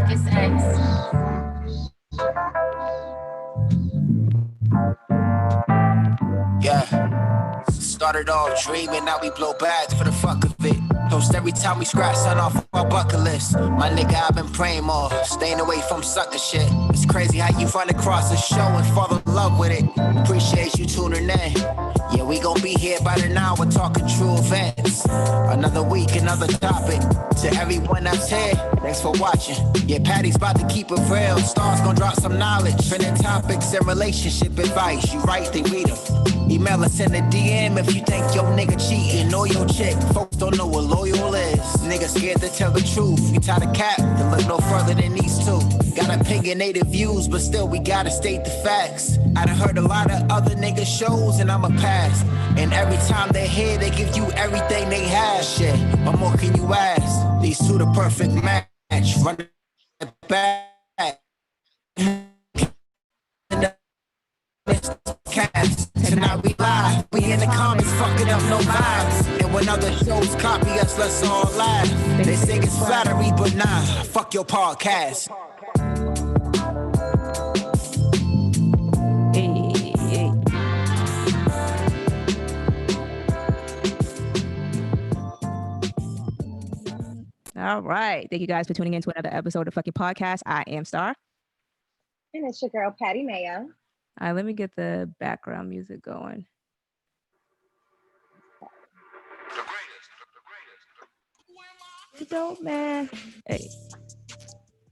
Marcus X. Yeah. Started off dreaming, now we blow bags for the fuck of it. Toast every time we scratch something off our bucket list. My nigga, I've been praying more, staying away from sucker shit. It's crazy how you run across a show and fall in love with it. Appreciate you tuning in. Yeah, we gon' be here by the hour talking true events. Another week, another topic. To everyone that's here, thanks for watching. Yeah, Patty's about to keep it real. Stars gon' drop some knowledge. Trending topics and relationship advice. You write, they read them. Email us in the DM if you think your nigga cheating or your chick. Folks don't know what loyal is. Niggas scared to tell the truth. You tie the cap to look no further than these two. Got opinionated views, but still we gotta state the facts. I done heard a lot of other niggas shows and I'ma pass. And every time they're here, they give you everything they have. Shit, what more can you ask? These two the perfect match. Run it back. Tonight we live, we in the comments fucking up no vibes. And when other shows copy us, let's all laugh. They say it's flattery, but nah, fuck your podcast. Hey. All right. Thank you guys for tuning in to another episode of Fucking Podcast. I am Star. And it's your girl, Patty Mayo. All right, let me get the background music going. Dope, man. Hey.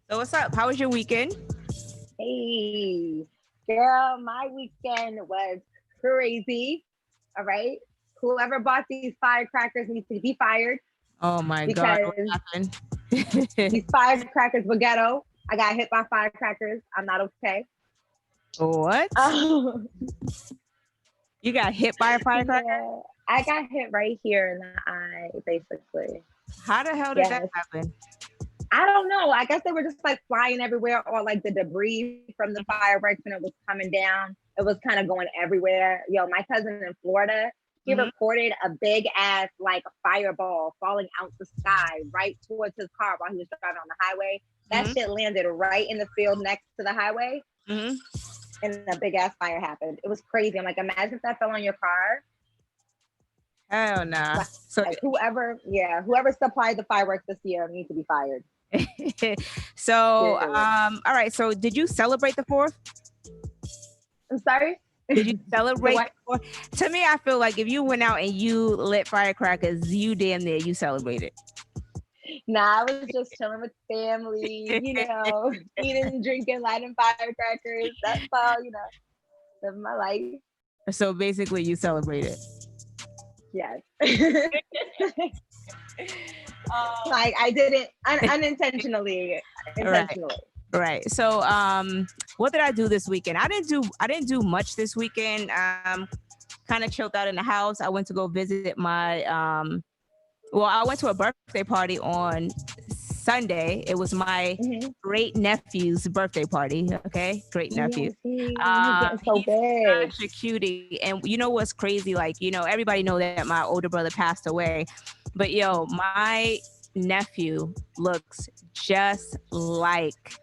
So what's up? How was your weekend? Hey, girl, my weekend was crazy. All right. Whoever bought these firecrackers needs to be fired. Oh my God. What happened? These firecrackers were ghetto. I got hit by firecrackers. I'm not okay. What? You got hit by a firecracker? Yeah, I got hit right here in the eye, basically. How the hell did that happen? I don't know. I guess they were just like flying everywhere, or like the debris from the fireworks when it was coming down. It was kind of going everywhere. Yo, my cousin in Florida, he reported a big ass like fireball falling out the sky right towards his car while he was driving on the highway. That shit landed right in the field next to the highway. And a big ass fire happened. It was crazy. I'm like, imagine if that fell on your car. Hell nah. Like, so whoever supplied the fireworks this year needs to be fired. So, all right. So did you celebrate the 4th? I'm sorry? Did you celebrate the 4th? To me, I feel like if you went out and you lit firecrackers, you damn near you celebrated. Nah, I was just chilling with family, you know, eating, drinking, lighting firecrackers. That's all, you know, living my life. So basically you celebrated. Yes. Like I didn't unintentionally. Intentionally. Right. So what did I do this weekend? I didn't do much this weekend. Kind of chilled out in the house. I went to go visit my I went to a birthday party on Sunday. It was my great nephew's birthday party. Okay, great nephew. He's so big. Such a cutie. And you know what's crazy? Like, you know, everybody know that my older brother passed away, but yo, my nephew looks just like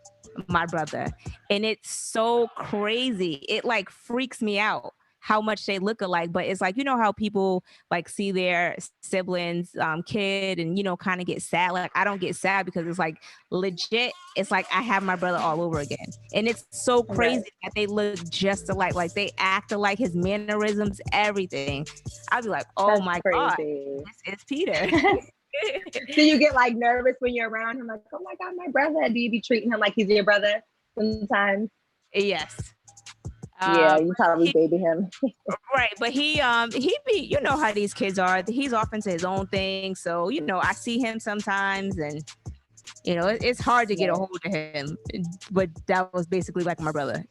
my brother, and it's so crazy. It like freaks me out how much they look alike. But it's like, you know how people like see their siblings kid and, you know, kind of get sad. Like I don't get sad because it's like legit, it's like I have my brother all over again. And it's so crazy that they look just alike. Like they act alike, his mannerisms, everything. I'd be like, oh, that's my God, this is Peter. Do you get like nervous when you're around him? Like, oh my God, my brother. Do you be treating him like he's your brother sometimes? Yes. Yeah, you probably baby him. Right, but he be, you know how these kids are. He's off into his own thing. So, you know, I see him sometimes and, you know, it's hard to get a hold of him. But that was basically like my brother.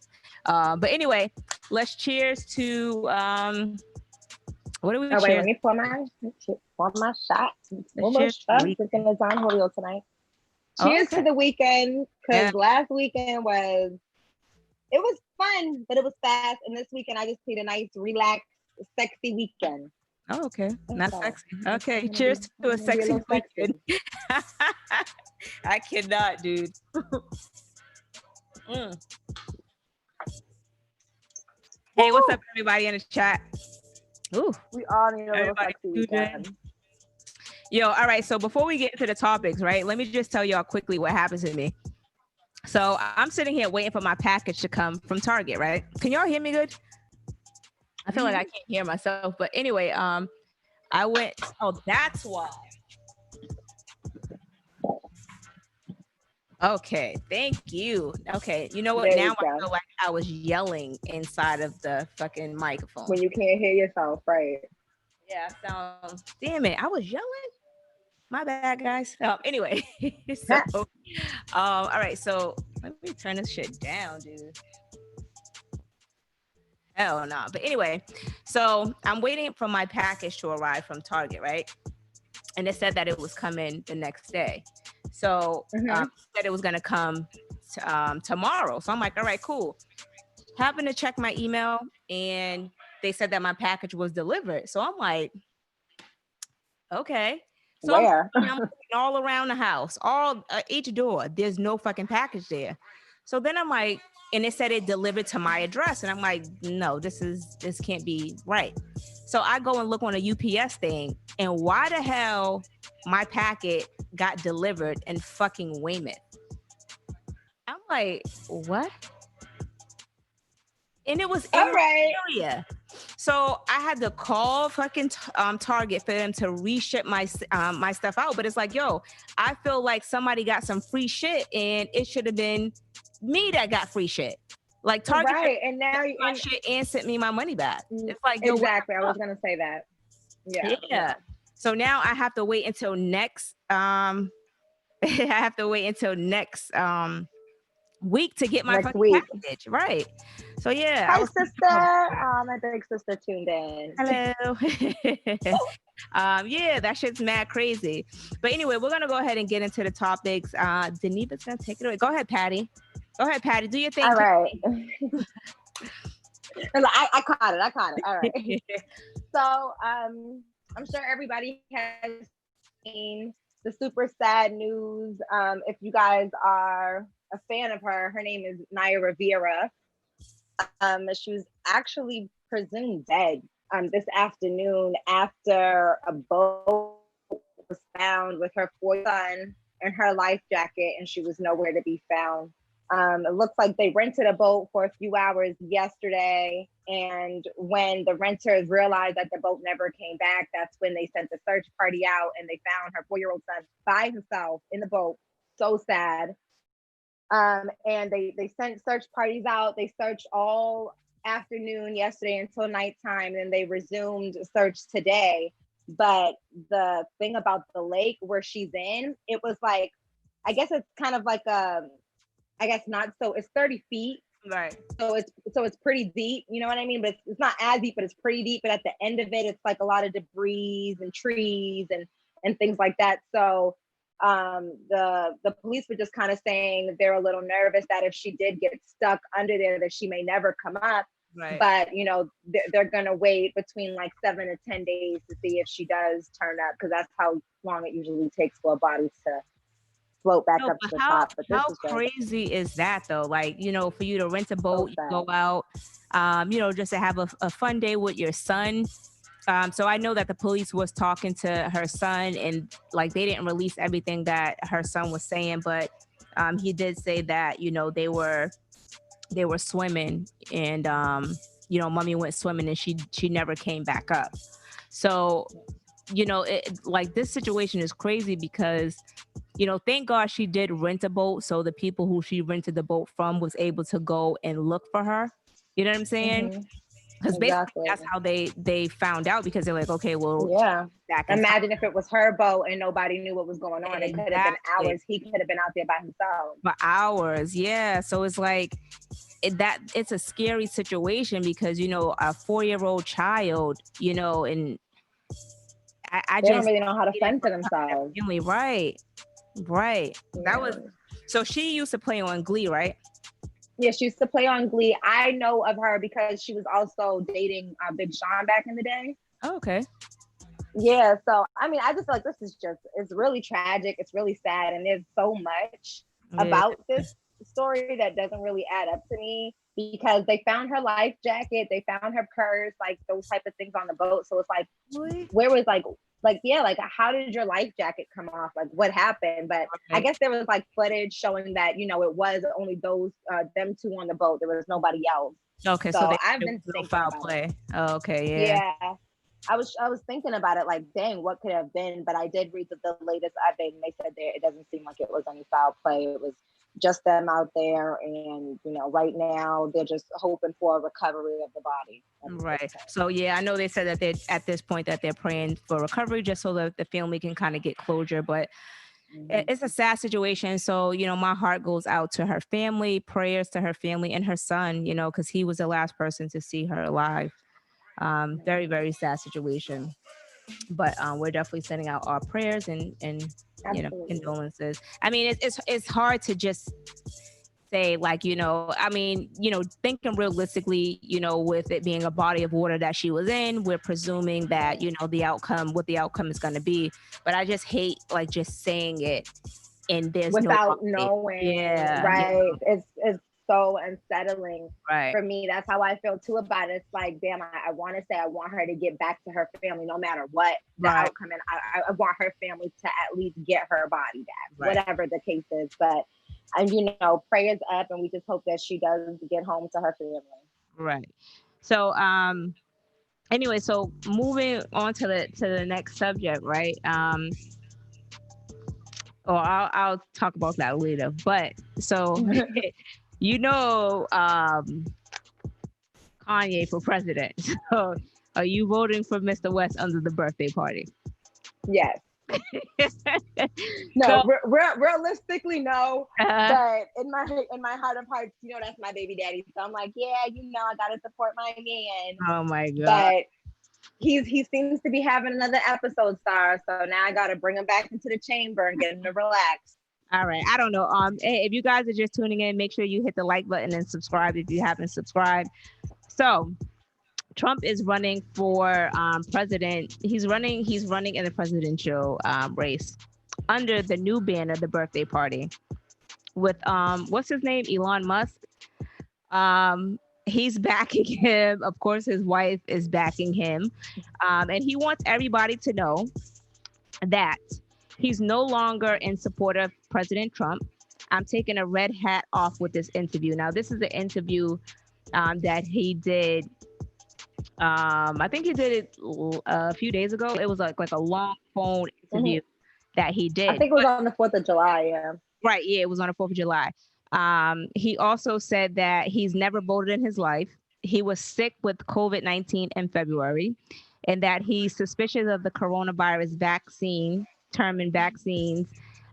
But anyway, let's cheers to, what do we cheers? Wait, let me pour my shot. Almost drinking the Don Julio tonight. Cheers to the weekend, because last weekend was fun, but it was fast. And this weekend, I just need a nice, relaxed, sexy weekend. Oh, okay. Not So, sexy. Okay. I'm Cheers to a gonna be a sexy little sexy. weekend. I cannot, dude. Mm. Hey, what's up, everybody in the chat? Ooh, We all need a little everybody sexy tuned in. weekend. Yo, all right. So before we get into the topics, right, let me just tell y'all quickly what happened to me. So I'm sitting here waiting for my package to come from Target, right? Can y'all hear me good? I feel like I can't hear myself, but anyway, I went. Oh, that's why. Okay, thank you. Okay, you know what? There Now you I go. feel like I was yelling inside of the fucking microphone. When you can't hear yourself, right? Yeah, sounds. Damn it, I was yelling. My bad, guys. Anyway, so, all right. So let me turn this shit down, dude. Hell no. But anyway, so I'm waiting for my package to arrive from Target, right? And it said that it was coming the next day. So said it was gonna come tomorrow. So I'm like, all right, cool. Happened to check my email, and they said that my package was delivered. So I'm like, okay. So Where? I'm looking all around the house, all each door. There's no fucking package there. So then I'm like, and it said it delivered to my address, and I'm like, no, this can't be right. So I go and look on a UPS thing, and why the hell my packet got delivered in fucking Weymouth? I'm like, what? And it was in my area. So I had to call fucking Target for them to reship my my stuff out. But it's like, yo, I feel like somebody got some free shit, and it should have been me that got free shit. Like Target, right? And now you my shit and sent me my money back. It's like, yo, exactly. I was gonna say that. Yeah. Yeah. So now I have to wait until next. I have to wait until next week to get my fucking package. Right. So yeah. Hi, sister. My big sister tuned in. Hello. Yeah, that shit's mad crazy. But anyway, we're gonna go ahead and get into the topics. Deniva's gonna take it away. Go ahead, Patty. Go ahead, Patty. Do your thing. All right. I caught it. All right. So I'm sure everybody has seen the super sad news. If you guys are a fan of her name is Naya Rivera. She was actually presumed dead this afternoon after a boat was found with her 4 son in her life jacket, and she was nowhere to be found. It looks like they rented a boat for a few hours yesterday, and when the renters realized that the boat never came back, that's when they sent the search party out, and they found her 4-year-old son by himself in the boat. So sad. And they sent search parties out. They searched all afternoon yesterday until nighttime, and they resumed search today. But the thing about the lake where she's in, it was like, I guess it's kind of like I guess not so. It's 30 feet, right? So it's pretty deep. You know what I mean? But it's not as deep, but it's pretty deep. But at the end of it, it's like a lot of debris and trees and things like that. So the police were just kind of saying that they're a little nervous that if she did get stuck under there, that she may never come up. Right. But you know, they're gonna wait between like 7 to 10 days to see if she does turn up, because that's how long it usually takes for a body to float back up to the top. But how crazy is that though? Like, you know, for you to rent a boat, you go out, you know, just to have a fun day with your son. So I know that the police was talking to her son, and like they didn't release everything that her son was saying, but he did say that, you know, they were swimming, and you know, mommy went swimming and she never came back up. So, you know, like this situation is crazy because, you know, thank God she did rent a boat, so the people who she rented the boat from was able to go and look for her. You know what I'm saying? Mm-hmm. Because basically that's how they found out, because they're like, okay, well, yeah. Imagine if it was her boat and nobody knew what was going on. It could have been hours. He could have been out there by himself. For hours, yeah. So it's like it's a scary situation because, you know, a 4-year-old child, you know, and I they just don't really know how to fend for themselves. Right. Yeah. That was so she used to play on Glee, right? Yeah, she used to play on Glee. I know of her because she was also dating Big Sean back in the day. Oh, okay. Yeah, so I mean, I just feel like this is just, it's really tragic. It's really sad. And there's so much Yeah. about this story that doesn't really add up to me, because they found her life jacket, they found her purse, like those type of things on the boat. So it's like, Really? where was yeah, like how did your life jacket come off? Like what happened? But I Right. guess there was like footage showing that, it was only those them two on the boat. There was nobody else. Okay, so So they I've there been was no thinking foul about it. play. Oh, okay, yeah. Yeah. I was thinking about it like, dang, what could have been? But I did read the latest update, and they said there it doesn't seem like it was any foul play. It was just them out there, and right now they're just hoping for a recovery of the body at this Right. point. So yeah, I know they said that they're at this point that they're praying for recovery just so that the family can kind of get closure. But Mhm. it's a sad situation. So, my heart goes out to her family, prayers to her family and her son, because he was the last person to see her alive. Very, very sad situation. But we're definitely sending out our prayers and Absolutely. condolences. I mean, it's hard to just say like, I mean, thinking realistically, with it being a body of water that she was in, we're presuming that, what the outcome is going to be. But I just hate like just saying it and there's no Without update. knowing, Yeah, yeah, right? It's so unsettling right, for me. That's how I feel too about it. It's like, damn, I want to say I want her to get back to her family no matter what the right, outcome, and I want her family to at least get her body back, right, whatever the case is. But and prayers up, and we just hope that she does get home to her family. right. So, anyway, so moving on to the next subject, right? Or I'll talk about that later. But so, you know, Kanye for president. So, are you voting for Mr. West under the birthday party? Yes. So, No, realistically, no. uh, But in my heart of hearts, that's my baby daddy. So I'm like, yeah, I gotta support my man. oh my God. But he seems to be having another episode star. So now I gotta bring him back into the chamber and get him to relax. All right. I don't know. Hey, if you guys are just tuning in, make sure you hit the like button and subscribe if you haven't subscribed. So, Trump is running for president. He's running in the presidential race under the new banner, the birthday party, with what's his name, Elon Musk. He's backing him. Of course, his wife is backing him, and he wants everybody to know that he's no longer in support of President Trump. I'm taking a red hat off with this interview. Now, this is an interview that he did. I think he did it a few days ago. It was like a long phone interview that he I did. think it was on the 4th of July. Yeah. Right. Yeah, it was on the 4th of July. He also said that he's never voted in his life. He was sick with COVID-19 in February, and that he's suspicious of the coronavirus vaccine, terming vaccines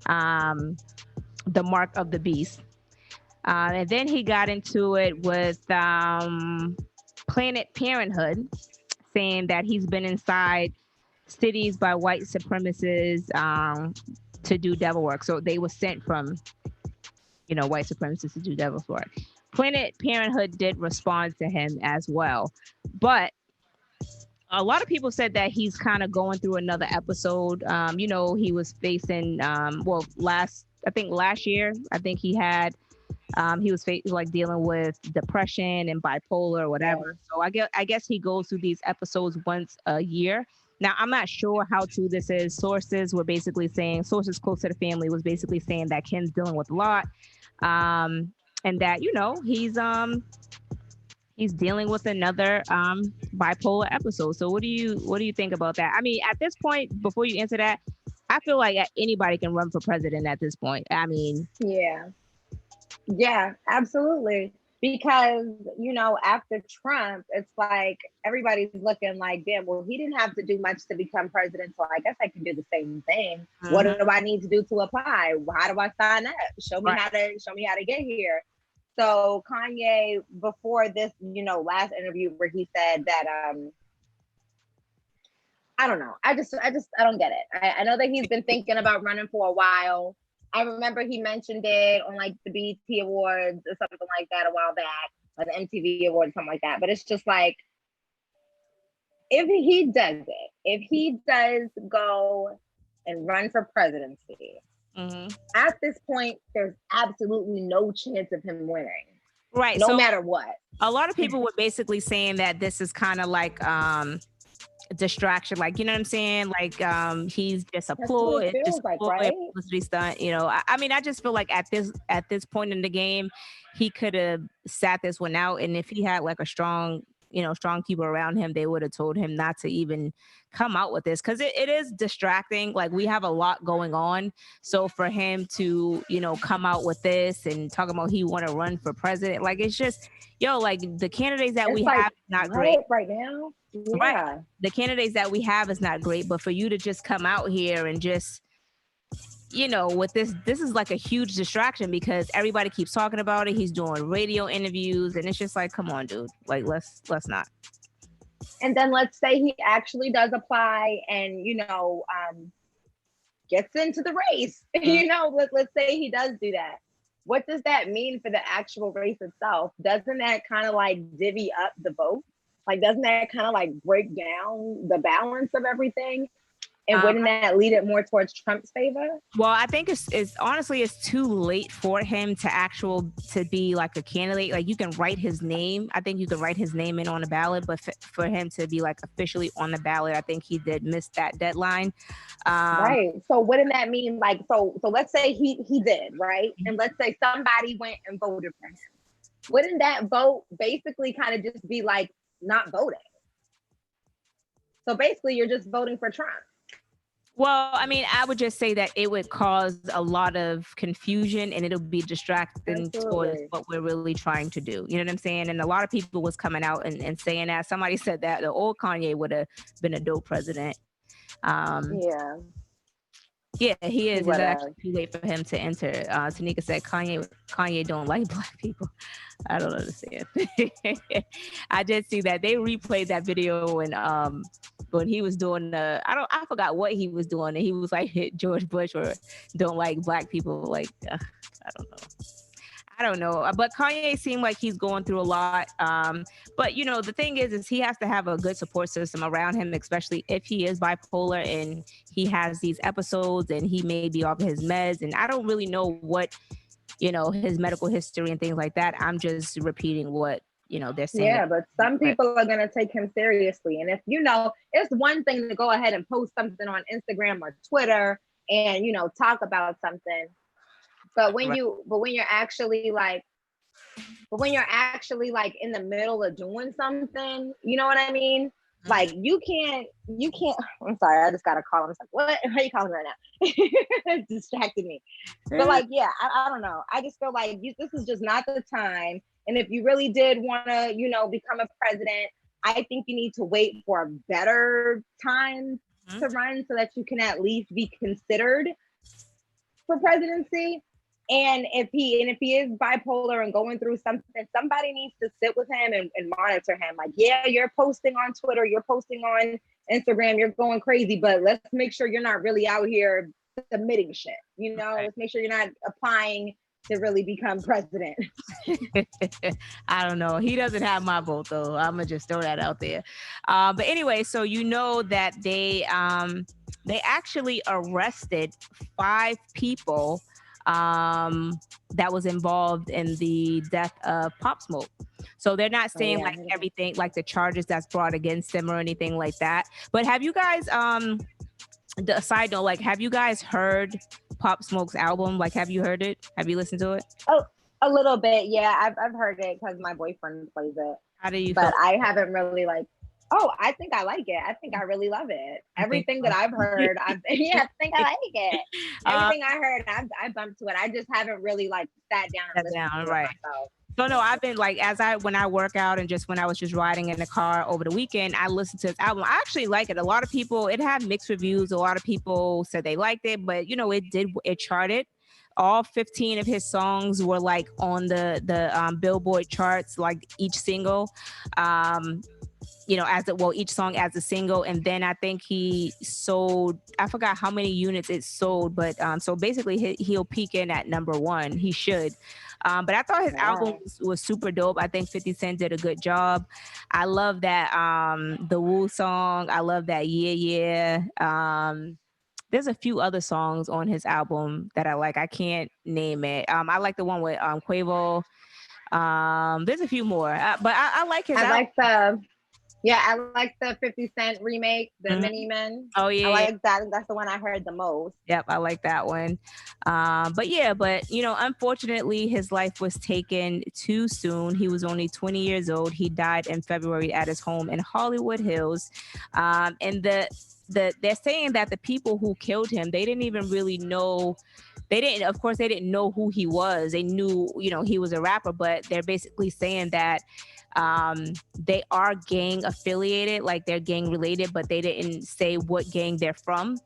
the mark of the beast. And then he got into it with Planet Parenthood, saying that he's been inside cities by white supremacists to do devil work. So they were sent from, white supremacists to do devil's work. Planet Parenthood did respond to him as well. But a lot of people said that he's kind of going through another episode. He was facing, last year, I think he was like dealing with depression and bipolar or whatever. So I guess he goes through these episodes once a year. Now, I'm not sure how true this is. Sources close to the family was basically saying that Ken's dealing with a lot, and that he's dealing with another bipolar episode. So what do you think about that? I mean, at this point, before you answer that, I feel like anybody can run for president at this point. I mean, Yeah, absolutely. Because, after Trump, it's like everybody's looking like, damn, well, he didn't have to do much to become president. So I guess I can do the same thing. What do I need to do to apply? How do I sign up? Show me how to get here. So Kanye, before this, last interview where he said that I don't know. I don't get it. I know that he's been thinking about running for a while. I remember he mentioned it on like the BET Awards or something like that a while back, or the MTV Awards, something like that. But it's just like, if he does it, if he does go and run for presidency, at this point, there's absolutely no chance of him winning. Right. No so matter what. A lot of people were basically saying that this is kind of like distraction, like, you know what I'm saying, like he's just a ploy, it's just like, ploy, right? publicity stunt, you know. I mean, I just feel like at this point in the game, he could have sat this one out, and if he had like a strong people around him, they would have told him not to even come out with this, because it is distracting. Like, we have a lot going on, so for him to come out with this and talk about he want to run for president, like, it's just, like, the candidates that we have is not great right now. Yeah. Right. The candidates that we have is not great, but for you to just come out here and just, with this is like a huge distraction, because everybody keeps talking about it. He's doing radio interviews, and it's just like, come on, dude. Like, let's not. And then let's say he actually does apply and, gets into the race. Let's say he does do that. What does that mean for the actual race itself? Doesn't that kind of like divvy up the vote? Like, doesn't that kind of like break down the balance of everything? And wouldn't that lead it more towards Trump's favor? Well, I think it's honestly, it's too late for him to be like a candidate. Like, you can write his name. I think you can write his name in on the ballot, but for him to be like officially on the ballot, I think he did miss that deadline. Right. So wouldn't that mean like, so let's say he did, right? And let's say somebody went and voted for him. Wouldn't that vote basically kind of just be like not voting? So basically you're just voting for Trump. Well, I mean, I would just say that it would cause a lot of confusion, and it'll be distracting towards what we're really trying to do. You know what I'm saying? And a lot of people was coming out and saying that. Somebody said that the old Kanye would have been a dope president. Yeah, he is. It's actually too late for him to enter. Tanika said Kanye don't like black people. I don't understand. I did see that they replayed that video when he was doing I forgot what he was doing, and he was like, hit George Bush or don't like black people. Like, I don't know. But Kanye seemed like he's going through a lot. But the thing is he has to have a good support system around him, especially if he is bipolar and he has these episodes and he may be off his meds. And I don't really know what, his medical history and things like that. I'm just repeating what, they're saying. Yeah, but some people are going to take him seriously. And if, it's one thing to go ahead and post something on Instagram or Twitter and, talk about something. But when you're actually like in the middle of doing something, you know what I mean? Like you can't, I'm sorry, I just got a call. I'm just like, what? How are you calling me right now? It distracted me. But like, yeah, I don't know. I just feel like this is just not the time. And if you really did want to, become a president, I think you need to wait for a better time to run so that you can at least be considered for presidency. And if he is bipolar and going through something, somebody needs to sit with him and monitor him. Like, yeah, you're posting on Twitter, you're posting on Instagram, you're going crazy, but let's make sure you're not really out here submitting shit. Right. Let's make sure you're not applying to really become president. I don't know. He doesn't have my vote though. I'm gonna just throw that out there. But anyway, so that they actually arrested 5 people that was involved in the death of Pop Smoke. So they're not saying like everything, like the charges that's brought against them or anything like that. But have you guys, the side note, like, have you guys heard Pop Smoke's album? Like, have you heard it? Have you listened to it? Oh, a little bit. Yeah, I've heard it because my boyfriend plays it. How do you feel? But I haven't really I think I like it. I think I really love it. Everything that I've heard, I think I like it. Everything I heard, I bumped to it. I just haven't really sat down and listened to it myself. So no, I've been when I work out and just when I was just riding in the car over the weekend, I listened to his album. I actually like it. A lot of people, it had mixed reviews. A lot of people said they liked it, but it charted. All 15 of his songs were on the Billboard charts, like each single. each song as a single, and then I think he sold, I forgot how many units it sold, but so basically he'll peak in at number one. He should. But I thought his album was super dope. I think 50 Cent did a good job. I love that the Woo song. I love that Yeah. There's a few other songs on his album that I like. I can't name it. I like the one with Quavo. There's a few more, but I like his album. I like the 50 Cent remake, the Mini Men. Oh yeah, I like that. That's the one I heard the most. Yep, I like that one. But unfortunately, his life was taken too soon. He was only 20 years old. He died in February at his home in Hollywood Hills. And they're saying that the people who killed him, they didn't even really know. They didn't know who he was. They knew, he was a rapper, but they're basically saying that they are gang affiliated, like they're gang related, but they didn't say what gang they're from.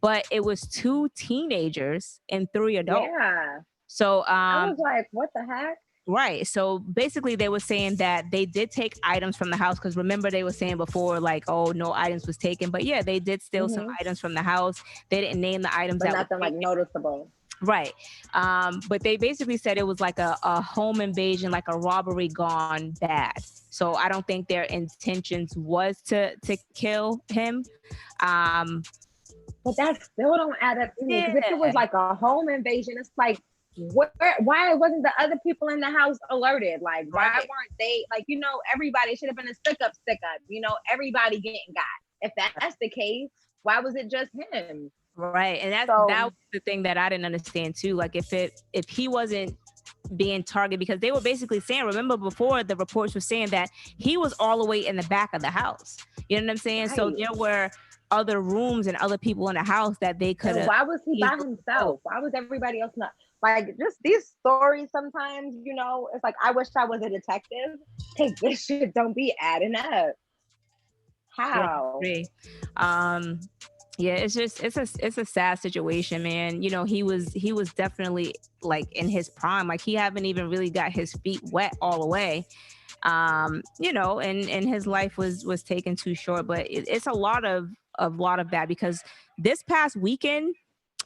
But it was 2 teenagers and 3 adults. Yeah. So I was like, what the heck? Right. So basically they were saying that they did take items from the house, because remember they were saying before, like, oh, no items was taken. But yeah, they did steal some items from the house. They didn't name the items. But nothing like noticeable. Right. But they basically said it was like a home invasion, like a robbery gone bad. So I don't think their intentions was to kill him. But that still don't add up to me. Because if it was like a home invasion, it's like, why wasn't the other people in the house alerted? Like, why weren't they, like, everybody should have been a stick up, everybody getting got. If that's the case, why was it just him? Right. And that was the thing that I didn't understand too. Like if he wasn't being targeted, because they were basically saying, remember before the reports were saying that he was all the way in the back of the house. You know what I'm saying? Right. So there were other rooms and other people in the house that they could have. Why was he by himself? Why was everybody else not? Like, just these stories sometimes, it's like, I wish I was a detective, because this shit don't be adding up. How? Yeah, it's a sad situation, man. He was definitely like in his prime. Like, he haven't even really got his feet wet all the way. And his life was taken too short. But it's a lot of that, because this past weekend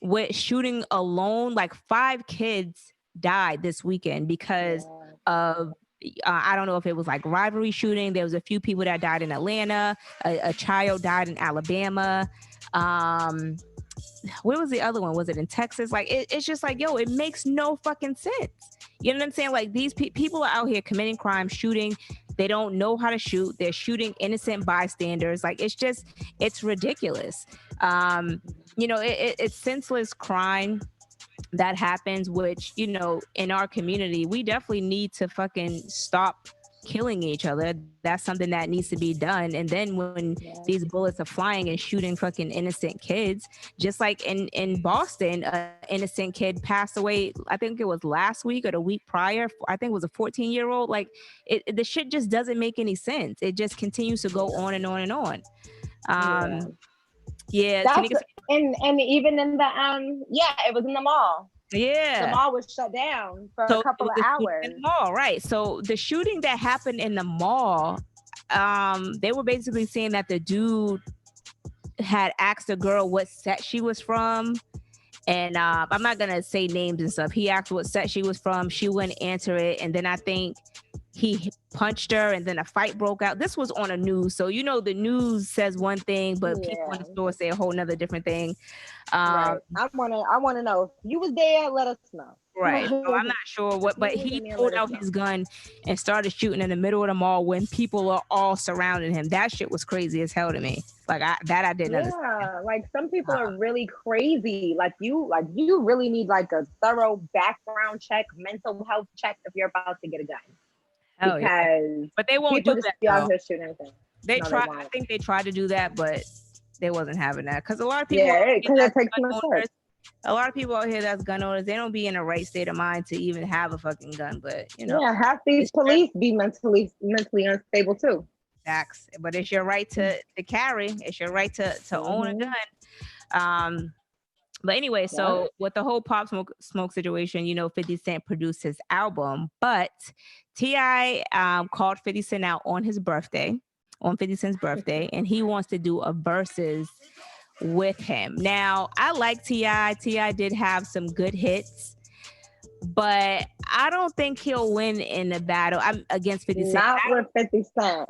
with shooting alone, like 5 kids died this weekend because of I don't know if it was like rivalry shooting. There was a few people that died in Atlanta. A child died in Alabama. Where was the other one? Was it in Texas? Like, it's just like, yo, it makes no fucking sense. You know what I'm saying? Like, these people are out here committing crime, shooting. They don't know how to shoot. They're shooting innocent bystanders. Like, it's ridiculous. It's senseless crime that happens, which, in our community, we definitely need to fucking stop killing each other. That's something that needs to be done. And then when these bullets are flying and shooting fucking innocent kids, just like in Boston, an innocent kid passed away, I think it was last week or the week prior. I think it was a 14-year-old. Like, the shit just doesn't make any sense. It just continues to go on and on and on. And even in the it was in the mall. Yeah, the mall was shut down for a couple of hours. In the mall, right? So the shooting that happened in the mall, they were basically saying that the dude had asked the girl what set she was from, and I'm not gonna say names and stuff. He asked what set she was from. She wouldn't answer it, and then I think he punched her, and then a fight broke out. This was on the news, so the news says one thing, but people in the store say a whole nother different thing. Right. I wanna know if you was there. Let us know. Right. So I'm not sure what, but he pulled out his gun and started shooting in the middle of the mall when people are all surrounding him. That shit was crazy as hell to me. Like, I didn't understand. Yeah, like, some people are really crazy. Like you really need like a thorough background check, mental health check if you're about to get a gun. But they won't do that. I think they tried to do that, but they wasn't having that, because a lot of people. Because it takes too much work. A lot of people out here that's gun owners, they don't be in the right state of mind to even have a fucking gun. But half these police be mentally unstable too. Facts. But it's your right to carry. It's your right to own a gun. But anyway, so with the whole Pop Smoke situation, 50 Cent produced his album, but T.I. called 50 Cent out on his birthday. on 50 Cent's birthday, and he wants to do a versus with him. Now, I like T.I. T.I. did have some good hits, but I don't think he'll win in the battle. I'm against 50 Cent. Not with 50 Cent.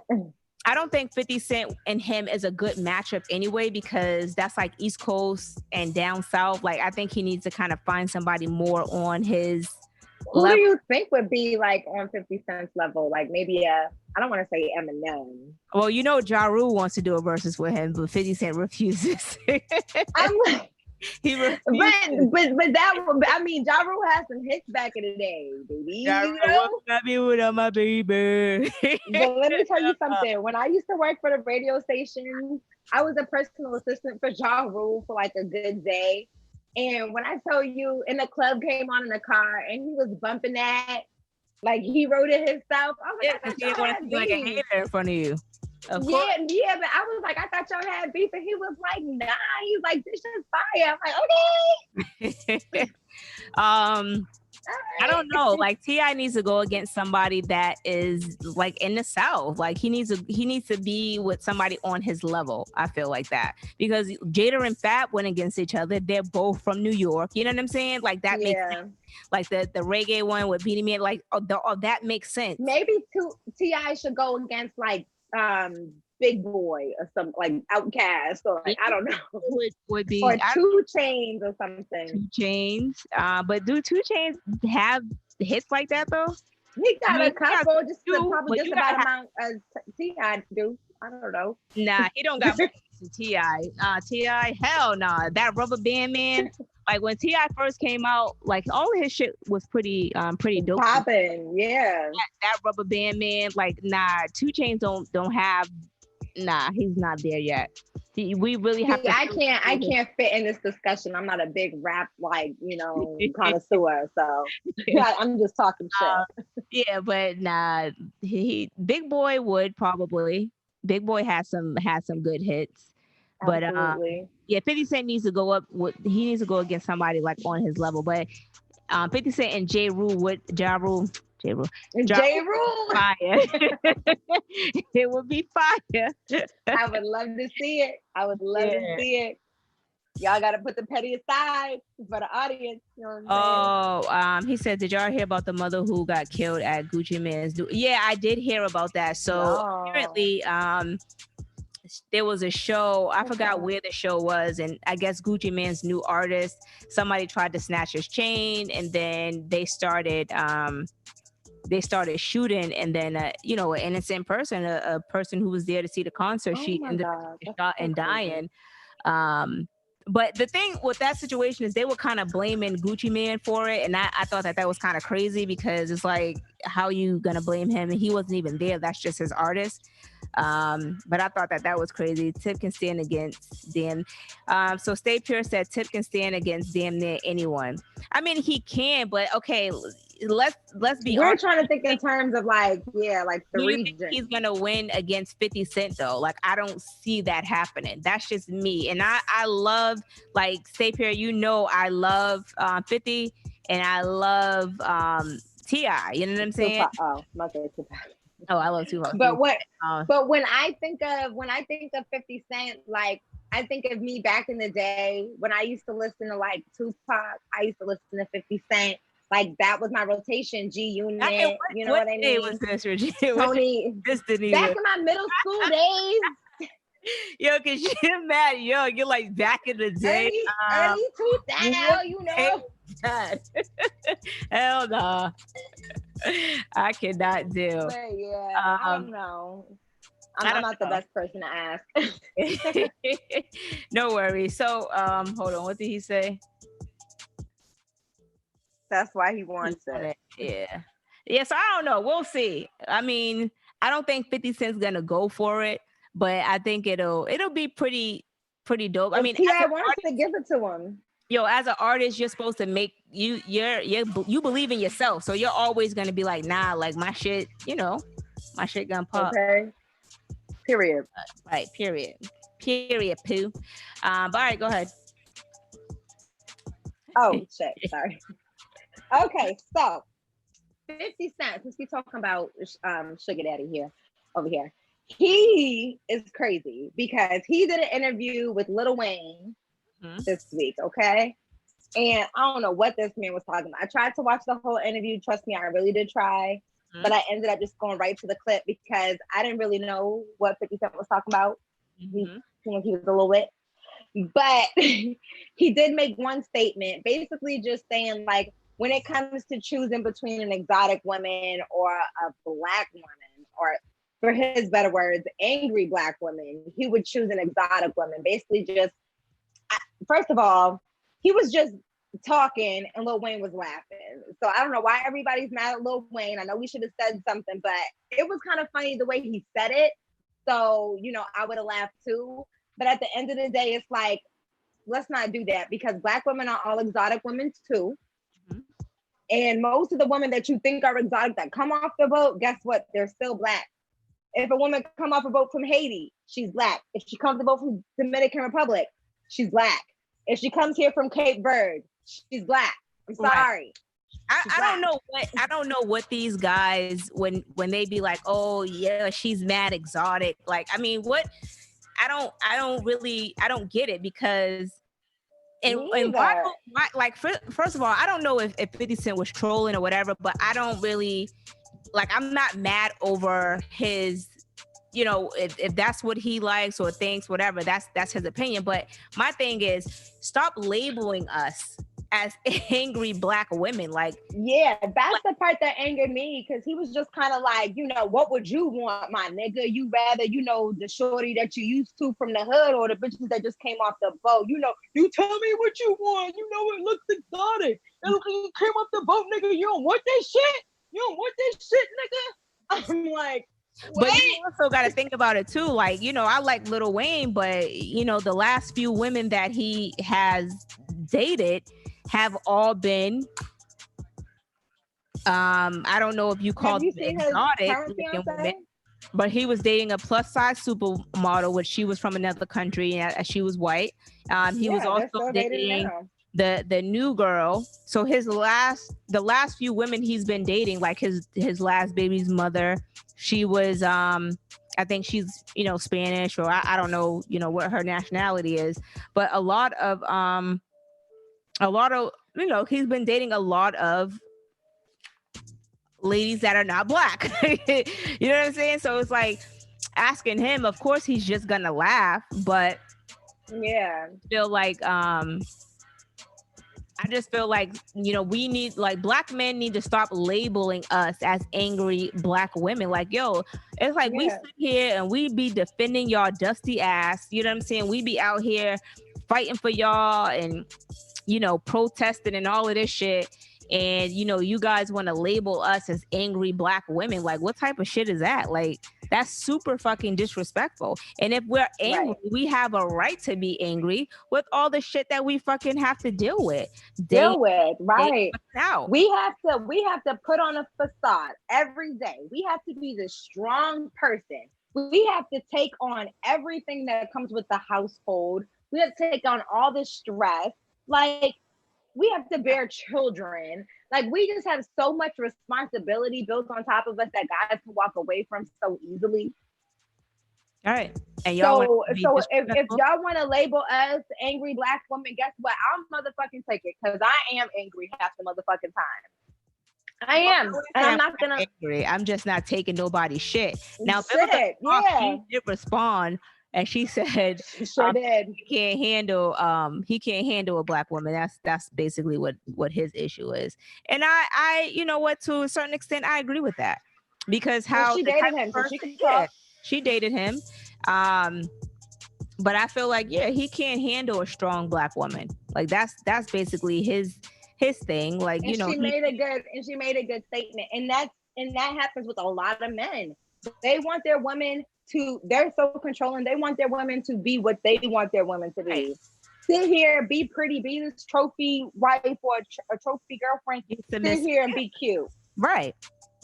I don't think 50 Cent and him is a good matchup anyway, because that's like East Coast and down south. Like, I think he needs to kind of find somebody more on his Who level. do you think would be like on 50 Cent's level? Like maybe I don't want to say Eminem. Well, you know, Ja Rule wants to do a versus with him, but 50 Cent refuses. I'm like, He refuses. but that would, I mean, Ja Rule has some hits back in the day, baby. Ja You Rule, know? got me without my baby. But let me tell you something. When I used to work for the radio station, I was a personal assistant for Ja Rule for like a good day. And when I tell you, and the club came on in the car and he was bumping that, like he wrote it himself. I was Yeah, like, I because he thought didn't y'all want had to be like a beef. hater in front of you. Of course. Yeah, but I was like, I thought y'all had beef, and he was like, nah. He's like, this is fire. I'm like, okay. I don't know. Like, T.I. needs to go against somebody that is like in the South. Like, he needs to be with somebody on his level. I feel like that, because Jada and Fab went against each other. They're both from New York. You know what I'm saying? Like, that makes sense. Like the reggae one with Beanie Man. Like, that makes sense. Maybe T.I. should go against like Big Boy or some like Outkast or like I don't know. Would be or 2 Chains or something. 2 Chains. But do 2 Chains have hits like that though? He got a couple, just probably just about amount as T.I. do. I don't know. Nah, he don't got T.I. T.I. hell nah. That Rubber Band Man. Like when T.I. first came out, like all of his shit was pretty dope. Popping, yeah. That Rubber Band Man, like nah, 2 Chains don't have. Nah, he's not there yet. We really have to. I can't fit in this discussion. I'm not a big rap connoisseur, so I'm just talking shit. Yeah, but nah, Big Boy would probably. Big Boy has some good hits, but yeah, 50 Cent needs to go up. He needs to go against somebody like on his level. But 50 Cent and Ja Rule. Fire. It would be fire. I would love to see it. Y'all got to put the petty aside for the audience. You know what I'm saying? He said, did y'all hear about the mother who got killed at Gucci Mane's? Yeah, I did hear about that. So apparently, there was a show. I forgot where the show was, and I guess Gucci Mane's new artist. Somebody tried to snatch his chain, and then they started shooting, and then an innocent person, a person who was there to see the concert, she ended up shot and dying. But the thing with that situation is they were kind of blaming Gucci Mane for it, and I thought that was kind of crazy, because it's like, how you gonna blame him? And he wasn't even there. That's just his artist. But I thought that was crazy. Tip can stand against damn. So Stay Pure said Tip can stand against damn near anyone. I mean, he can, but okay, let's be We're honest. trying to think in terms of like the region. Think he's gonna win against 50 Cent though? Like, I don't see that happening. That's just me. And I love, like, Stay Pure, I love 50, and I love T.I. You know what I'm saying? Oh, I love Tupac. But when I think of 50 Cent, like, I think of me back in the day when I used to listen to like Tupac, I used to listen to 50 Cent. Like, that was my rotation, G Unit. You know what I mean? Was this, Tony, back in my middle school days. Yo, cause you're mad. Yo, you're like back in the day. Early 2000, you know. Hell no. I cannot do. But yeah, I don't know. I'm not the best person to ask. No worries. So, hold on. What did he say? That's why he wants it. Yeah. So I don't know. We'll see. I mean, I don't think 50 Cent's gonna go for it, but I think it'll be pretty dope. I mean, T.I. wants to give it to him. Yo, as an artist, you're supposed to make you believe in yourself. So you're always gonna be like, nah, like my shit gonna pop. Okay. Period. Right. Period. Pooh. But all right, go ahead. Oh shit. Sorry. Okay, so 50 Cent, since we're talking about Sugar Daddy over here, he is crazy because he did an interview with Lil Wayne this week, okay? And I don't know what this man was talking about. I tried to watch the whole interview. Trust me, I really did try. But I ended up just going right to the clip because I didn't really know what 50 Cent was talking about. He was a little wet. But he did make one statement, basically just saying, like, when it comes to choosing between an exotic woman or a black woman, or for his better words, angry black woman, he would choose an exotic woman. Basically just, first of all, he was just talking and Lil Wayne was laughing. So I don't know why everybody's mad at Lil Wayne. I know we should have said something, but it was kind of funny the way he said it. So, you know, I would have laughed too. But at the end of the day, it's like, let's not do that because black women are all exotic women too. And most of the women that you think are exotic that come off the boat, guess what? They're still black. If a woman come off a boat from Haiti, she's black. If she comes to boat from Dominican Republic, she's black. If she comes here from Cape Verde, she's black. I'm sorry. I don't know what these guys when they be like, oh yeah, she's mad exotic. Like, I mean, what? I don't get it because first of all, I don't know if 50 Cent was trolling or whatever, but I don't really like, I'm not mad over his, you know, if that's what he likes or thinks, whatever, that's his opinion. But my thing is, stop labeling us as angry black women. Like, yeah, that's the part that angered me because he was just kind of like, you know, what would you want, my nigga? You rather, you know, the shorty that you used to from the hood or the bitches that just came off the boat? You know, you tell me what you want. You know, it looks exotic. It looks like you came off the boat, nigga. You don't want that shit? You don't want that shit, nigga? I'm like, what? But you also got to think about it too. Like, you know, I like Lil Wayne, but you know, the last few women that he has dated have all been I don't know if you call them exotic looking women, but he was dating a plus size supermodel, which she was from another country and she was white. He was also dating the new girl. So the last few women he's been dating, like his last baby's mother, she was I think she's, you know, Spanish, or I don't know, you know, what her nationality is, but a lot of you know, he's been dating a lot of ladies that are not black. You know what I'm saying? So it's like, asking him, of course he's just gonna laugh, but yeah, feel like I just feel like, you know, we need, like, black men need to stop labeling us as angry black women. Like, yo, it's like we sit here and we be defending y'all dusty ass. You know what I'm saying? We be out here fighting for y'all and, you know, protesting and all of this shit. And, you know, you guys want to label us as angry black women. Like, what type of shit is that? Like, that's super fucking disrespectful. And if we're angry, we have a right to be angry with all the shit that we fucking have to deal with. Right. We have to put on a facade every day. We have to be the strong person. We have to take on everything that comes with the household. We have to take on all the stress. Like, we have to bear children. Like, we just have so much responsibility built on top of us that guys can walk away from so easily. All right. And y'all if y'all want to label us angry black women, guess what? I'll motherfucking take it because I am angry half the motherfucking time. I am. And I'm not gonna angry. I'm just not taking nobody's shit. Now, she did respond. And she said, did. He can't handle a black woman. That's basically what his issue is. And I you know what, to a certain extent, I agree with that, because she dated him, so she can talk. She dated him, but I feel like he can't handle a strong black woman. Like, that's basically his thing. Like, and she made a good statement, and that happens with a lot of men. They want their women they're so controlling. They want their women to be what they want their women to be. Right. Sit here, be pretty, be this trophy wife or a trophy girlfriend. Sit here and be cute. Right.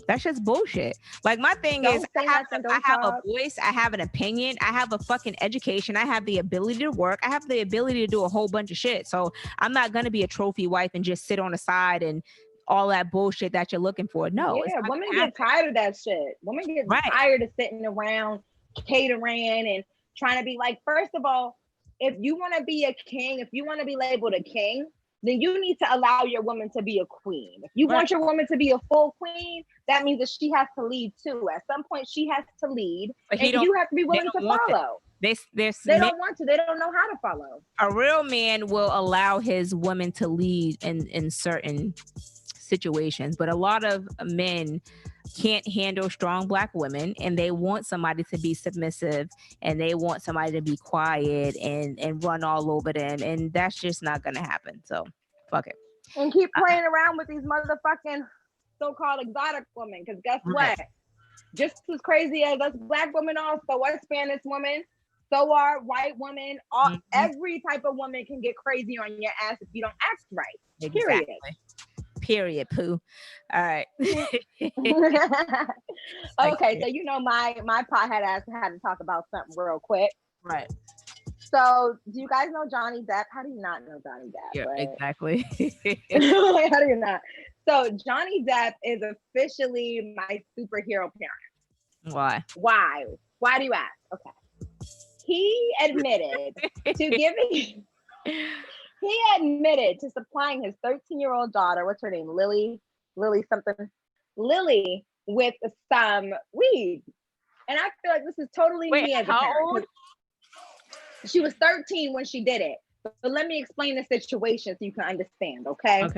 That's just bullshit. Like, my thing is, I have a voice, I have an opinion, I have a fucking education, I have the ability to work, I have the ability to do a whole bunch of shit. So I'm not gonna be a trophy wife and just sit on the side and all that bullshit that you're looking for. No. Yeah, women get tired of that shit. Women get tired of sitting around catering and trying to be like, first of all, if you want to be a king, if you want to be labeled a king, then you need to allow your woman to be a queen. If you want your woman to be a full queen, that means that she has to lead too. At some point, she has to lead, and you have to be willing to follow. They don't want to. They don't know how to follow. A real man will allow his woman to lead in certain situations, but a lot of men can't handle strong Black women, and they want somebody to be submissive, and they want somebody to be quiet and run all over them, and that's just not gonna happen. So fuck it. And keep playing around with these motherfucking so-called exotic women, because guess what? Just as crazy as us Black women are, so are Spanish women, so are white women. Every type of woman can get crazy on your ass if you don't act right. Period, poo. All right. Okay, so you know my pothead ass had to talk about something real quick. Right. So do you guys know Johnny Depp? How do you not know Johnny Depp? Yeah, right? Exactly. How do you not? So Johnny Depp is officially my superhero parent. Why do you ask? Okay. He admitted to giving He admitted to supplying his 13-year-old daughter, what's her name? Lily something, with some weed. And I feel like this is totally me as a parent. She was 13 when she did it. But let me explain the situation so you can understand, okay?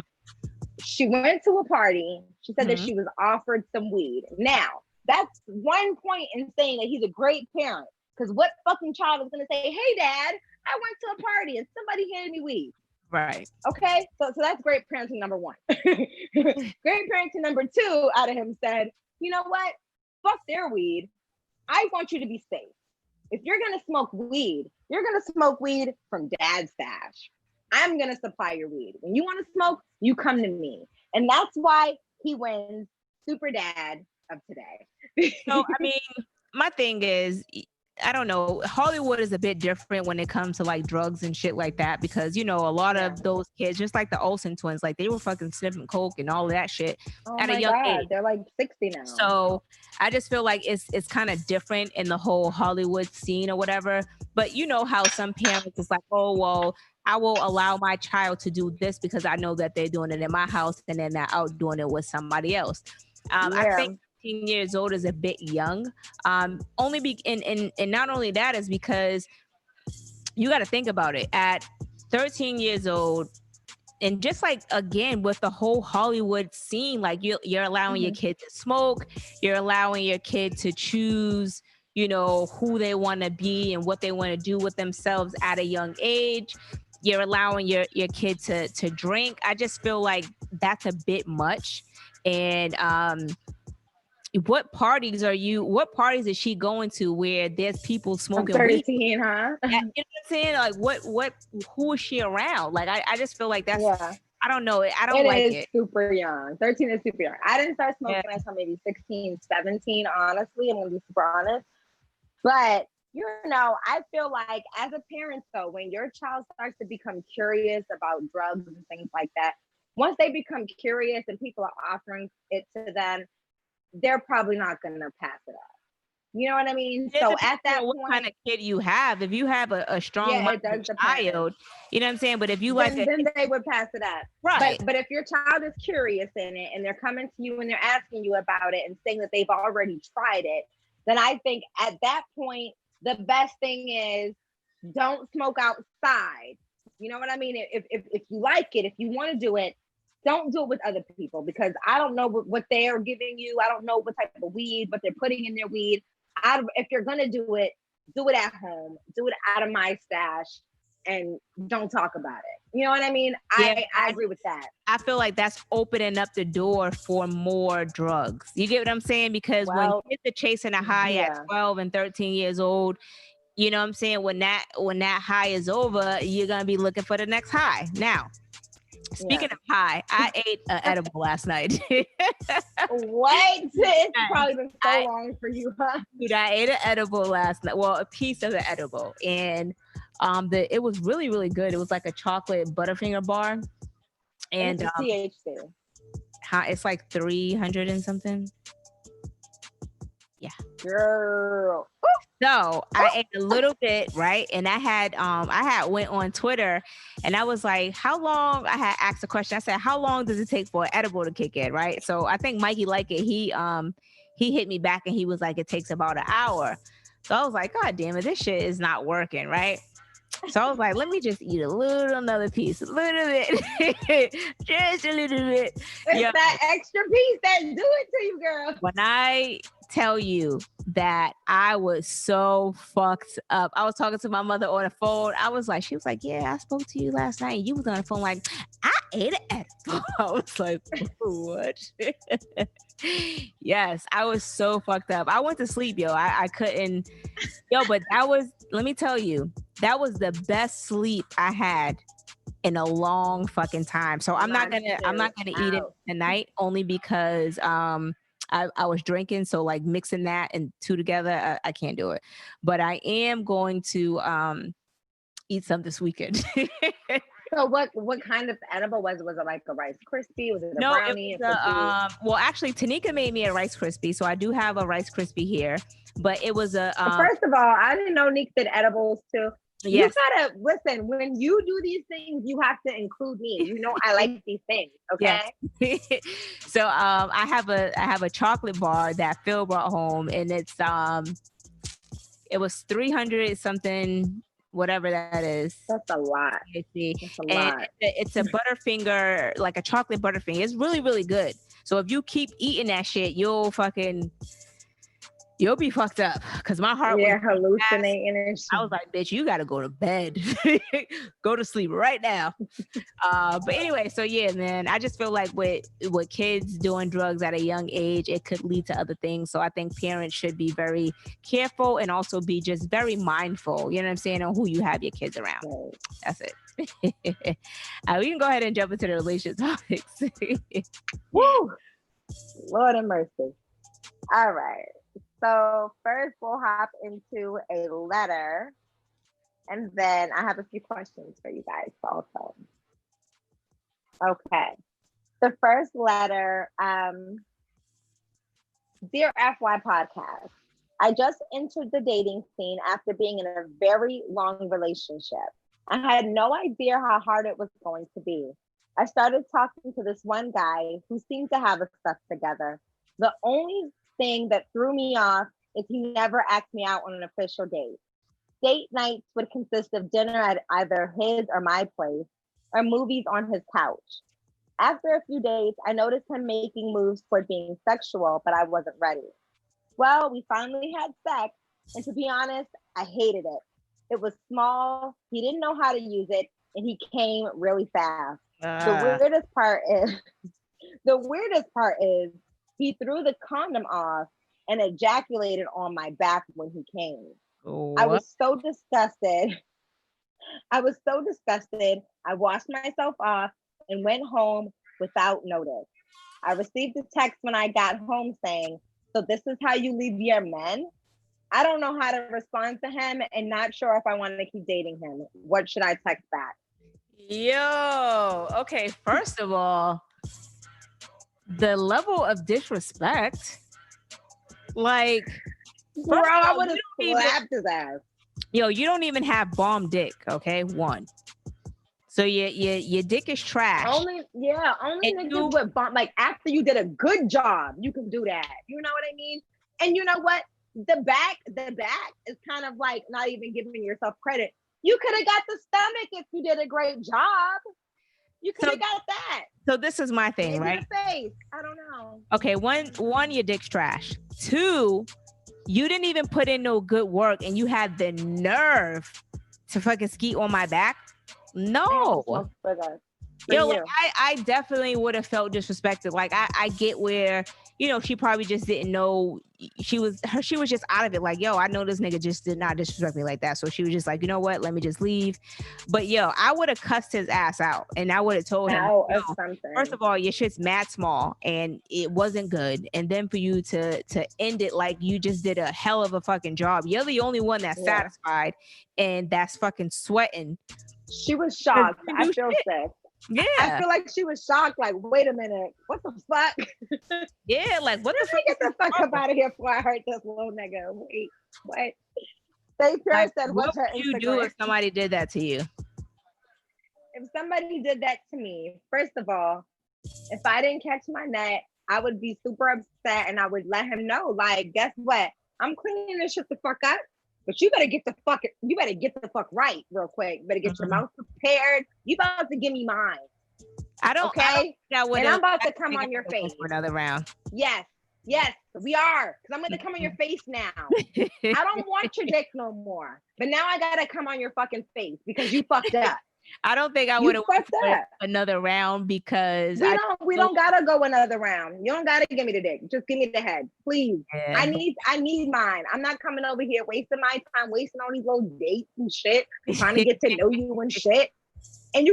She went to a party. She said that she was offered some weed. Now, that's one point in saying that he's a great parent. Because what fucking child is going to say, hey, Dad, I went to a party and somebody handed me weed. Right. Okay. So that's great parenting number one. Great parenting number two out of him said, you know what? Fuck their weed. I want you to be safe. If you're going to smoke weed, you're going to smoke weed from Dad's stash. I'm going to supply your weed. When you want to smoke, you come to me. And that's why he wins Super Dad of today. So, I mean, my thing is, I don't know. Hollywood is a bit different when it comes to like drugs and shit like that, because, you know, a lot of those kids, just like the Olsen twins, like they were fucking sniffing coke and all of that shit at a young age. They're like 60 now. So I just feel like it's kind of different in the whole Hollywood scene or whatever. But you know how some parents is like, oh, well, I will allow my child to do this because I know that they're doing it in my house and then they're out doing it with somebody else. I think 15 years old is a bit young. And not only that is because you got to think about it. At 13 years old, and just like, again, with the whole Hollywood scene, like you're allowing your kid to smoke, you're allowing your kid to choose, you know, who they want to be and what they want to do with themselves at a young age. You're allowing your kid to drink. I just feel like that's a bit much. And what parties is she going to where there's people smoking weed? 13, huh? You know what I'm saying? Like who is she around? Like I just feel like that's I don't know. I don't like it. It is super young. 13 is super young. I didn't start smoking until maybe 16, 17, honestly. I'm gonna be super honest. But you know, I feel like as a parent though, when your child starts to become curious about drugs and things like that, once they become curious and people are offering it to them, they're probably not going to pass it up. You know what I mean? So at that point, what kind of kid you have, if you have a strong child, you know what I'm saying? But if you then they would pass it up. Right. But if your child is curious in it and they're coming to you and they're asking you about it and saying that they've already tried it, then I think at that point, the best thing is don't smoke outside. You know what I mean? If you like it, if you want to do it, don't do it with other people, because I don't know what they are giving you. I don't know what type of weed, what they're putting in their weed. If you're going to do it at home, do it out of my stash, and don't talk about it. You know what I mean? Yeah, I agree with that. I feel like that's opening up the door for more drugs. You get what I'm saying? Because when kids are chasing a high at 12 and 13 years old, you know what I'm saying? When that high is over, you're going to be looking for the next high. Now, speaking of high, I ate an edible last night. What? It's probably been so long for you, huh? Dude, I ate an edible last night. Well, a piece of the edible. And it was really, really good. It was like a chocolate Butterfinger bar. And THC. It's like 300 and something. Yeah. Girl. So I ate a little bit, right? And I had went on Twitter and I was like, how long I had asked a question. I said, how long does it take for an edible to kick in? Right. So I think Mikey like it. He hit me back and he was like, it takes about an hour. So I was like, God damn it, this shit is not working, right? So I was like, let me just eat another piece, a little bit, just a little bit. It's Yo, that extra piece that do it to you, girl. when I tell you that I was so fucked up, I was talking to my mother on the phone. She was like, yeah, I spoke to you last night. And you was on the phone like, I ate an edible. I was like, what? Yes, I was so fucked up. I went to sleep, yo. I couldn't, but let me tell you, that was the best sleep I had in a long fucking time. So I'm not gonna eat it tonight only because I was drinking, so like mixing that and two together, I can't do it. But I am going to eat some this weekend. So what kind of edible was it? Was it like a Rice Krispie? Was it a No, brownie? it was well, actually, Tanika made me a Rice Krispie, so I do have a Rice Krispie here. But it was a first of all, I didn't know Nick did edibles too. Yes. You gotta listen, when you do these things, you have to include me. You know I like these things, okay? Yes. So I have a chocolate bar that Phil brought home, and it was 300 something, whatever that is. That's a lot. That's a lot. It's a Butterfinger, like a chocolate Butterfinger. It's really, really good. So if you keep eating that shit, you'll be fucked up, because my heart was hallucinating and shit. I was like, bitch, you gotta go to bed. Go to sleep right now. But anyway, so yeah, man, I just feel like with kids doing drugs at a young age, it could lead to other things. So I think parents should be very careful and also be just very mindful, you know what I'm saying, on who you have your kids around. Right. That's it. We can go ahead and jump into the relationship topics. Woo! Lord have mercy. All right. So first we'll hop into a letter, and then I have a few questions for you guys also. Okay. The first letter, Dear FY Podcast, I just entered the dating scene after being in a very long relationship. I had no idea how hard it was going to be. I started talking to this one guy who seemed to have his stuff together. The only thing that threw me off is he never asked me out on an official date. Date nights would consist of dinner at either his or my place, or movies on his couch. After a few days, I noticed him making moves toward being sexual, but I wasn't ready. Well, we finally had sex, and to be honest, I hated it. It was small, he didn't know how to use it, and he came really fast. The weirdest part is he threw the condom off and ejaculated on my back when he came. What? I was so disgusted. I washed myself off and went home without notice. I received a text when I got home saying, so this is how you leave your men? I don't know how to respond to him and not sure if I want to keep dating him. What should I text back? Yo, okay, first of all, the level of disrespect, like, bro, I would have slapped his ass. Yo, you don't even have bomb dick, okay? One. So your dick is trash. Only niggas with bomb, like after you did a good job, you can do that. You know what I mean? And you know what? The back is kind of like not even giving yourself credit. You could have got the stomach if you did a great job. You could have got that. So this is my thing, right? Your face. I don't know. Okay, one, your dick's trash. Two, you didn't even put in no good work, and you had the nerve to fucking ski on my back. No. Yo, like, I definitely would have felt disrespected. Like I get where, you know, she probably just didn't know she was just out of it. Like, yo, I know this nigga just did not disrespect me like that. So she was just like, you know what? Let me just leave. But yo, I would have cussed his ass out, and I would have told him, first of all, your shit's mad small and it wasn't good. And then for you to end it like you just did a hell of a fucking job. You're the only one that's satisfied and that's fucking sweating. She was shocked. I feel sick. Yeah. I feel like she was shocked. Like, wait a minute, what the fuck? Yeah, like what the Let me fuck? get the fuck up out of here before I hurt this little nigga. Wait, what? Stay pure Like, said, what what's her would you do Instagram? if somebody did that to you? If somebody did that to me, first of all, if I didn't catch my nut, I would be super upset and I would let him know, like, guess what? I'm cleaning this shit the fuck up, but you better get the fuck right real quick. You better get your mouth prepared. You about to give me mine. I don't Okay? And I'm about to come think on your face. for another round. Yes, we are. Because I'm going to come on your face now. I don't want your dick no more. But now I got to come on your fucking face because you fucked up. I don't think I would have went another round because we don't gotta go another round. You don't gotta give me the dick. Just give me the head, please. Yeah. I need mine. I'm not coming over here wasting my time, wasting all these little dates and shit, trying to get to know you and shit. And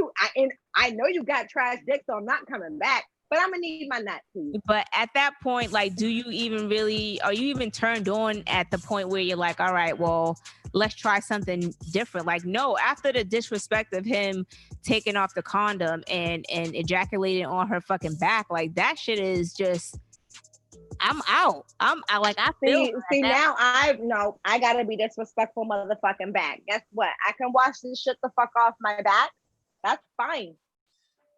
I know you got trash dick, so I'm not coming back. But I'm gonna need my nut, please. But at that point, like, are you even turned on at the point where you're like, all right, well, let's try something different? Like, no, after the disrespect of him taking off the condom and ejaculating on her fucking back, like that shit is just, I'm out. I feel see now I gotta be disrespectful motherfucking back. Guess what? I can wash this shit the fuck off my back. That's fine.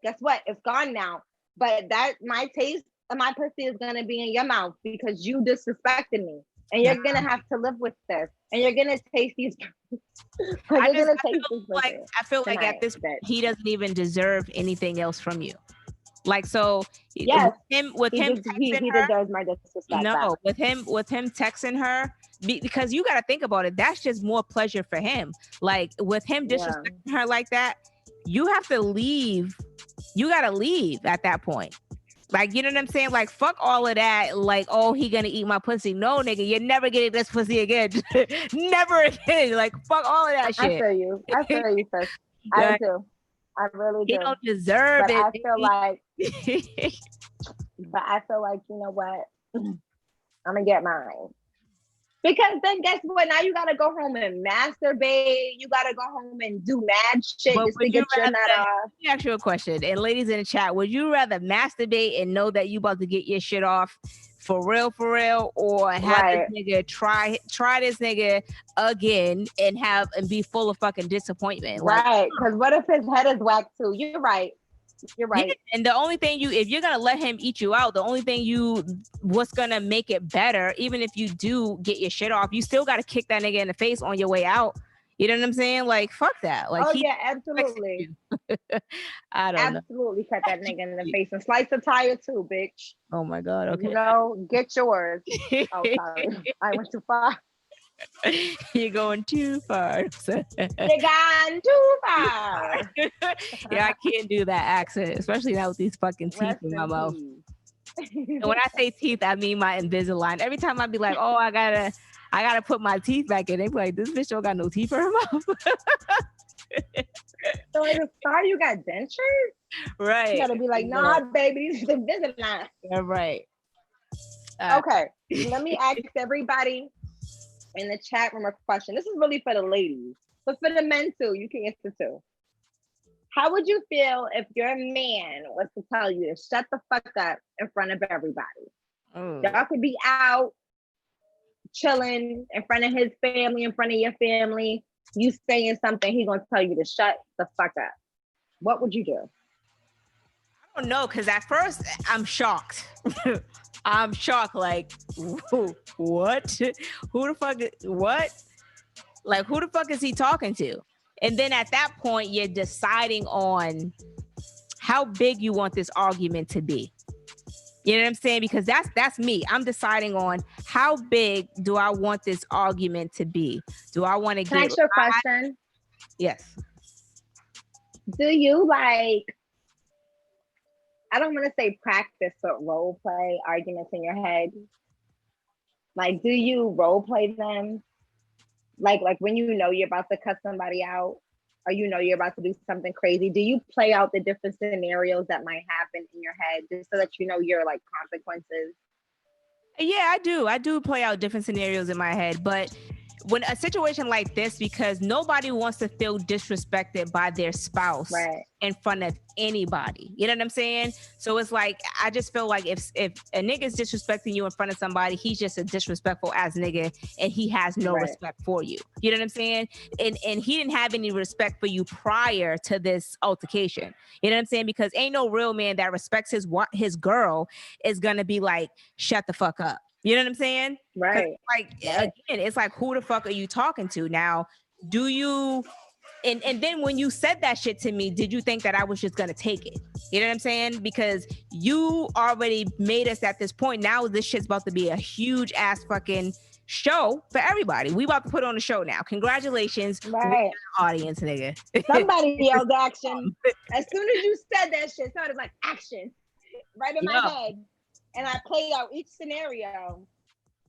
Guess what? It's gone now. But that my taste of my pussy is gonna be in your mouth because you disrespected me, and you're gonna have to live with this, and you're gonna taste these. I feel like at this point he doesn't even deserve anything else from you. Like, so yes, he deserves my disrespect. No, back. with him texting her, because you got to think about it. That's just more pleasure for him. Like with him disrespecting her like that, you have to leave. You got to leave at that point. Like, you know what I'm saying? Like, fuck all of that. Like, oh, he gonna eat my pussy. No, nigga, you're never getting this pussy again. Never again. Like, fuck all of that shit. I feel you, sis. I do. I really do. He don't deserve it. I feel like, you know what? I'm gonna get mine. Because then guess what? Now you gotta go home and masturbate. You gotta go home and do mad shit just to get your nut off. Let me ask you a question. And ladies in the chat, would you rather masturbate and know that you about to get your shit off for real, or have this nigga try this nigga again and be full of fucking disappointment? Right. Because what if his head is whacked too? You're right. You're right. Yeah, and the only thing if you're gonna let him eat you out, the only thing what's gonna make it better, even if you do get your shit off, you still gotta kick that nigga in the face on your way out. You know what I'm saying? Like, fuck that. Like, absolutely. I don't know. Absolutely cut that nigga in the face and slice the tire too, bitch. Oh my God. Okay. You know, get yours. Oh, sorry. I went too far. You're going too far. You're gone too far. Yeah, I can't do that accent, especially now with these fucking teeth in my mouth. And when I say teeth, I mean my Invisalign. Every time I be like, oh, I gotta put my teeth back in. They be like, this bitch don't got no teeth for her mouth. So at the start, you got dentures? Right. You gotta be like, nah, baby, these are Invisalign. Yeah, right. Okay, let me ask everybody in the chat room a question. This is really for the ladies, but for the men too, you can answer too. How would you feel if your man was to tell you to shut the fuck up in front of everybody? Y'all could be out chilling in front of his family, in front of your family. You saying something, he gonna tell you to shut the fuck up. What would you do? I don't know, because at first I'm shocked. I'm shocked. Like, what? Who the fuck? What? Like, who the fuck is he talking to? And then at that point, you're deciding on how big you want this argument to be. You know what I'm saying? Because that's me. I'm deciding on how big do I want this argument to be? Do I want to get... Can I ask you a question? Yes. Do you I don't want to say practice, but role play arguments in your head? Like, do you role play them? Like when you know you're about to cut somebody out, or you know you're about to do something crazy, do you play out the different scenarios that might happen in your head just so that you know your consequences? Yeah, I do. I do play out different scenarios in my head, but when a situation like this, because nobody wants to feel disrespected by their spouse in front of anybody. You know what I'm saying? So it's like, I just feel like if a nigga is disrespecting you in front of somebody, he's just a disrespectful ass nigga and he has no respect for you. You know what I'm saying? And he didn't have any respect for you prior to this altercation. You know what I'm saying? Because ain't no real man that respects his girl is gonna be like, shut the fuck up. You know what I'm saying? Right. Like, again, it's like, who the fuck are you talking to? Now, do you, and then when you said that shit to me, did you think that I was just going to take it? You know what I'm saying? Because you already made us at this point. Now this shit's about to be a huge ass fucking show for everybody. We about to put on a show now. Congratulations, audience, nigga. Somebody yelled action. As soon as you said that shit, somebody was like, action. Right in my head. And I played out each scenario,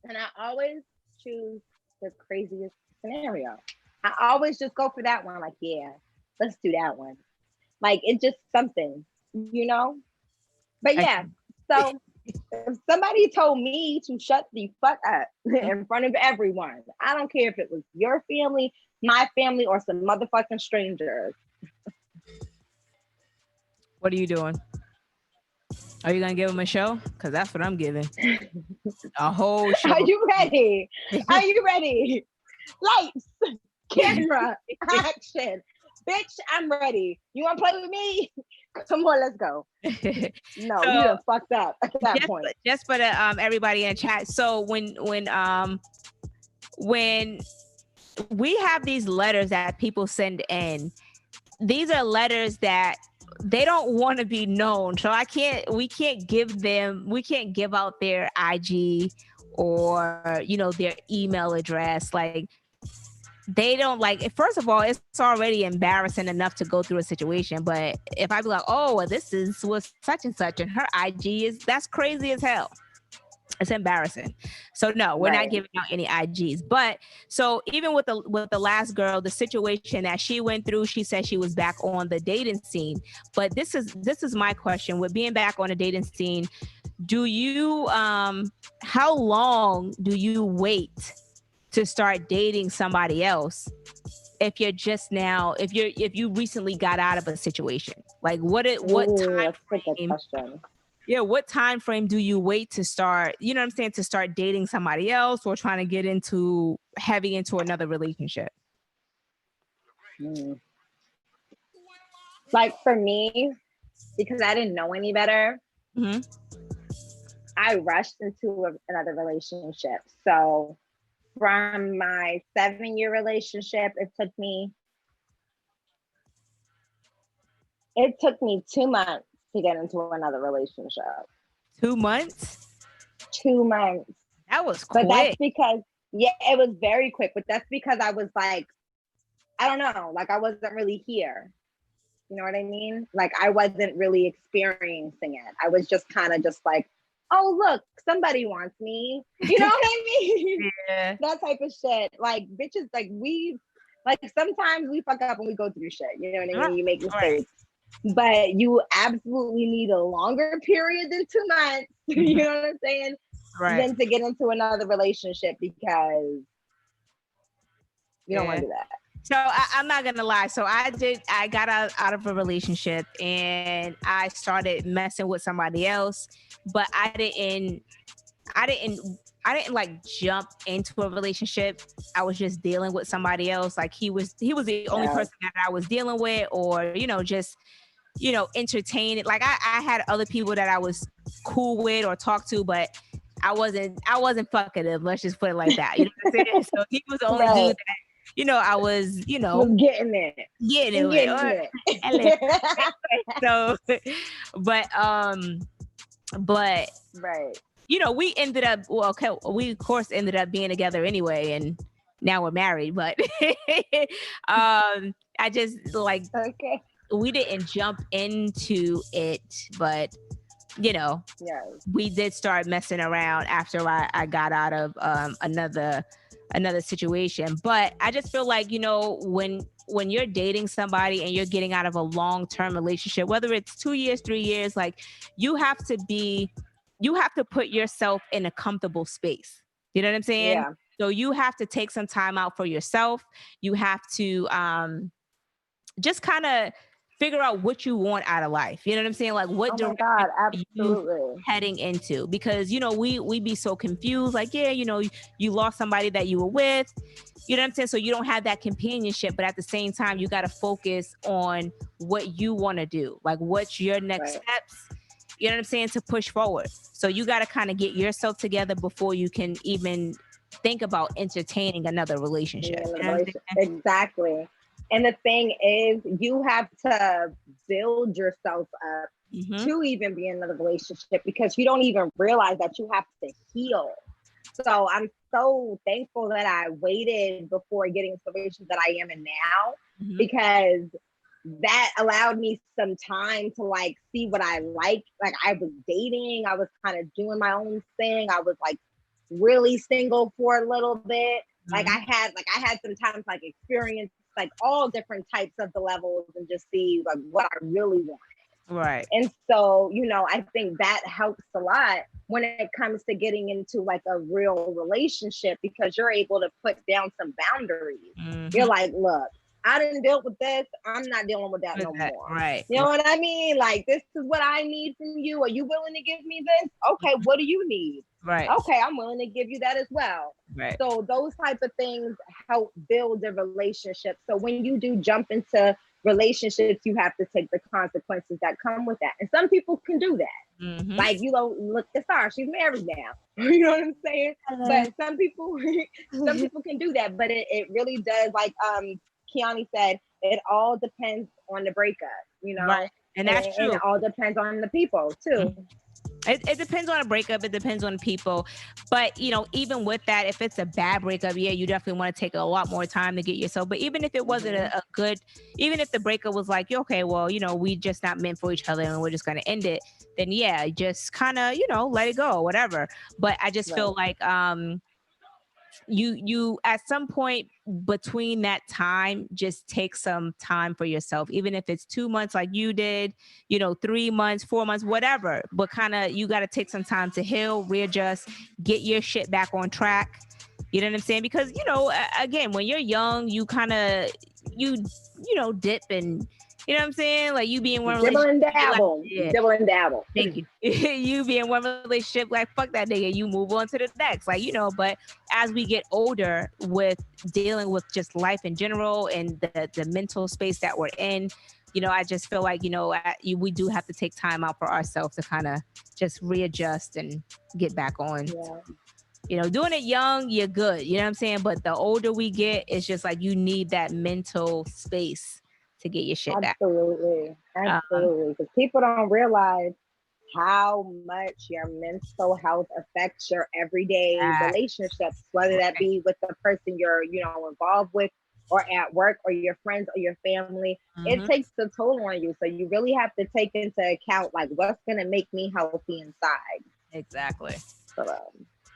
and I always choose the craziest scenario. I always just go for that one. Like, yeah, let's do that one. Like, it's just something, you know? But yeah, so if somebody told me to shut the fuck up in front of everyone, I don't care if it was your family, my family, or some motherfucking strangers. What are you doing? Are you gonna give him a show? Because that's what I'm giving. A whole show. Are you ready? Are you ready? Lights, camera, action. Bitch, I'm ready. You wanna play with me? Come on, let's go. No, so, you done fucked up at that point. Just for the everybody in the chat. So when we have these letters that people send in, these are letters that they don't want to be known. So we can't give out their IG or, you know, their email address. Like, they don't, like, first of all, it's already embarrassing enough to go through a situation. But if I be like, oh, well, this was such and such, and her IG that's crazy as hell. It's embarrassing. So no, we're not giving out any IGs. But so even with the last girl, the situation that she went through, she said she was back on the dating scene. But this is my question. With being back on the dating scene, do you how long do you wait to start dating somebody else if you recently got out of a situation? Like, what time frame? Yeah, what time frame do you wait to start, you know what I'm saying, to start dating somebody else or trying to get heavy into another relationship? Like, for me, because I didn't know any better, I rushed into another relationship. So from my 7-year relationship, it took me 2 months to get into another relationship. 2 months? 2 months. That was quick. But that's because, it was very quick. But that's because I was like, I don't know, like, I wasn't really here. You know what I mean? Like, I wasn't really experiencing it. I was just kind of just like, oh, look, somebody wants me. You know what I mean? Yeah. That type of shit. Like, bitches, like sometimes we fuck up and we go through shit. You know what I mean? You make mistakes. But you absolutely need a longer period than 2 months, you know what I'm saying? Than to get into another relationship, because you don't want to do that. So I'm not gonna lie. So I got out of a relationship and I started messing with somebody else, but I didn't like jump into a relationship. I was just dealing with somebody else. Like, he was the only person that I was dealing with, or, you know, just, you know, entertain it. Like, I had other people that I was cool with or talk to, but I wasn't fucking them. Let's just put it like that. You know what I'm saying? So he was the only dude that, you know, I was, you know, getting it. So, but you know, we ended up, we of course ended up being together anyway, and now we're married. But I just like, we didn't jump into it, but you know, we did start messing around after I got out of another situation. But I just feel like, you know, when you're dating somebody and you're getting out of a long-term relationship, whether it's 2 years, 3 years, like, you have to put yourself in a comfortable space. You know what I'm saying? So you have to take some time out for yourself. You have to just kind of figure out what you want out of life. You know what I'm saying? Like what Oh my direction God, are you absolutely. heading into? Because, you know, we be so confused. Like, yeah, you know, you lost somebody that you were with. You know what I'm saying? So you don't have that companionship, but at the same time, you got to focus on what you want to do. Like what's your next Right. steps? You know what I'm saying? To push forward. So you got to kind of get yourself together before you can even think about entertaining another relationship. You know what I'm saying? Exactly. And the thing is, you have to build yourself up Mm-hmm. to even be in another relationship because you don't even realize that you have to heal. So I'm so thankful that I waited before getting into the relationship that I am in now, Mm-hmm. because that allowed me some time to like see what I like. Like I was dating, I was kind of doing my own thing. I was like really single for a little bit. Like I had some time to like experience like all different types of the levels and just see like what I really want. Right. And so, you know, I think that helps a lot when it comes to getting into like a real relationship, because you're able to put down some boundaries. Mm-hmm. You're like, look, I didn't deal with this. I'm not dealing with that no more. Right. You know what I mean? Like, this is what I need from you. Are you willing to give me this? Okay, what do you need? Right. Okay, I'm willing to give you that as well. Right. So those type of things help build a relationship. So when you do jump into relationships, you have to take the consequences that come with that. And some people can do that. Mm-hmm. Like, you know, look at Star, she's married now. You know what I'm saying? But some people can do that. But it really does, like Kiani said, it all depends on the breakup, you know. Right. And that's true. And it all depends on the people too. It depends on a breakup. It depends on people. But, you know, even with that, if it's a bad breakup, yeah, you definitely want to take a lot more time to get yourself. But even if it wasn't a good, even if the breakup was like, okay, well, you know, we just not meant for each other and we're just going to end it, then yeah, just kind of, you know, let it go, whatever. But I just feel like, you at some point between that time, just take some time for yourself, even if it's 2 months like you did, you know, 3 months, 4 months, whatever, but kind of you got to take some time to heal, readjust, get your shit back on track. You know what I'm saying? Because, you know, again, when you're young, you kind of you know, dip and, you know what I'm saying? Like you be in one Dibble and relationship, dabble. like, yeah. Dibble and dabble. Thank you. You be in one relationship, like fuck that nigga, you move on to the next, like, you know. But as we get older, with dealing with just life in general and the mental space that we're in, you know, I just feel like, you know, we do have to take time out for ourselves to kind of just readjust and get back on. Yeah. You know, doing it young, you're good. You know what I'm saying? But the older we get, it's just like you need that mental space to get your shit back. Absolutely. Because people don't realize how much your mental health affects your everyday relationships, whether that be with the person you're, you know, involved with, or at work, or your friends, or your family. It takes a toll on you. So you really have to take into account like what's gonna make me healthy inside. Exactly. So,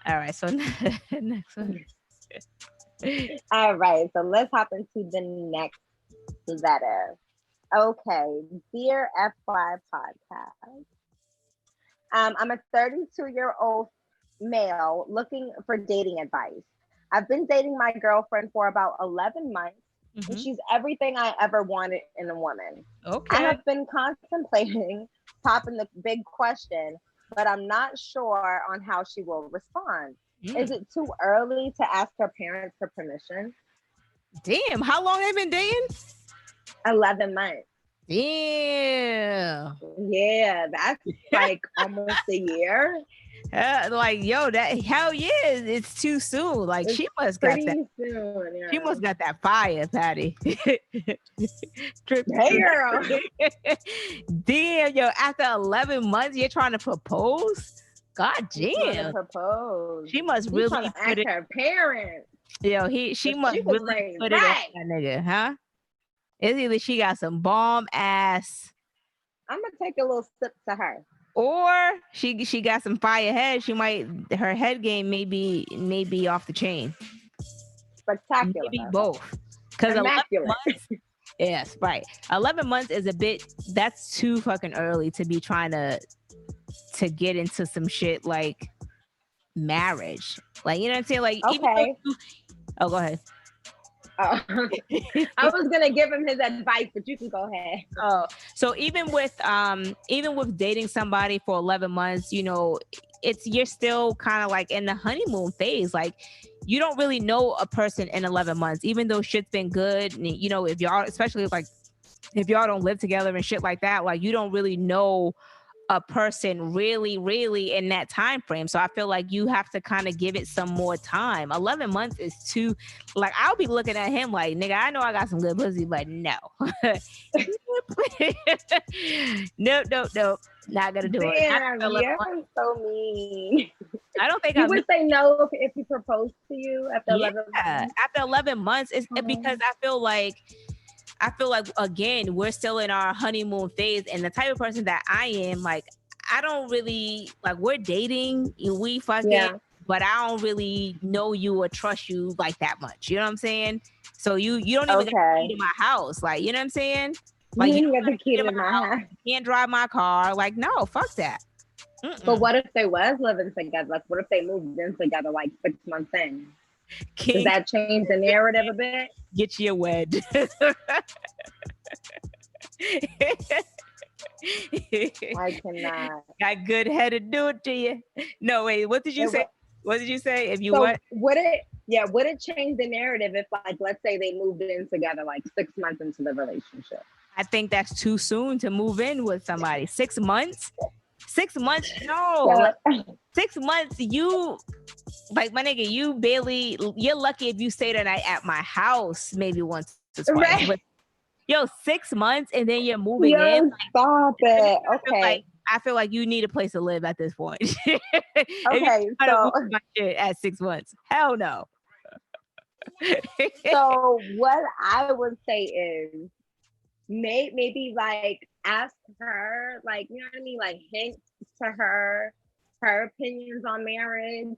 all right. So next one. All right. So let's hop into the next letter. Okay. Dear FY Podcast. I'm a 32-year-old male looking for dating advice. I've been dating my girlfriend for about 11 months, and she's everything I ever wanted in a woman. Okay. I have been contemplating popping the big question, but I'm not sure on how she will respond. Is it too early to ask her parents for permission? Damn, how long they been dating? 11 months. Damn. Yeah, that's like almost a year. Like, yo, that hell yeah, it's too soon. Like, it's she must got that. Soon, yeah. She must got that fire, Patty. Hey, girl. Damn, yo, after 11 months, you're trying to propose? God damn. Propose. She must She's really put it. Her parents. Yo, she must really put it in that nigga, huh? It's either she got some bomb ass. I'm gonna take a little sip to her. Or she got some fire head. She might, her head game may be off the chain. Spectacular. Maybe both. Because 11 months. Yes, right. 11 months is a bit. That's too fucking early to be trying to get into some shit like marriage. Like, you know what I'm saying? Like, even though Okay. oh, go ahead. I was gonna give him his advice, but you can go ahead. Oh, so even with dating somebody for 11 months, you know, you're still kind of like in the honeymoon phase. Like, you don't really know a person in 11 months, even though shit's been good. And, you know, if y'all, especially like if y'all don't live together and shit like that, like you don't really know a person really in that time frame. So I feel like you have to kind of give it some more time. 11 months is too, like, I'll be looking at him like, nigga, I know I got some good pussy, but no. Nope. Not gonna do it. Damn, you're so mean. I don't think You I would say no if he proposed to you after 11 months? After 11 months, it's because I feel like again, we're still in our honeymoon phase, and the type of person that I am, like, I don't really like, we're dating, we fucking, but I don't really know you or trust you like that much. You know what I'm saying? So you don't even get the key to my house, like, you know what I'm saying? Like, you don't get the key to my house. You can't drive my car. Like, no, fuck that. But what if they was living together? Like, what if they moved in together like 6 months in? Does that change the narrative a bit? Get you wed. I cannot. Got good head to do it to you. No, wait, what did you say? What did you say? If you would it change the narrative if, like, let's say they moved in together like 6 months into the relationship? I think that's too soon to move in with somebody. 6 months? 6 months? No. Like, 6 months, you, like, my nigga, you're lucky if you stay the night at my house maybe once or twice. Right. But, yo, 6 months and then you're moving in. Like, stop it. Okay. I feel like you need a place to live at this point. Okay, so my shit at 6 months. Hell no. So what I would say is maybe like ask her, like, you know what I mean, like hint to her opinions on marriage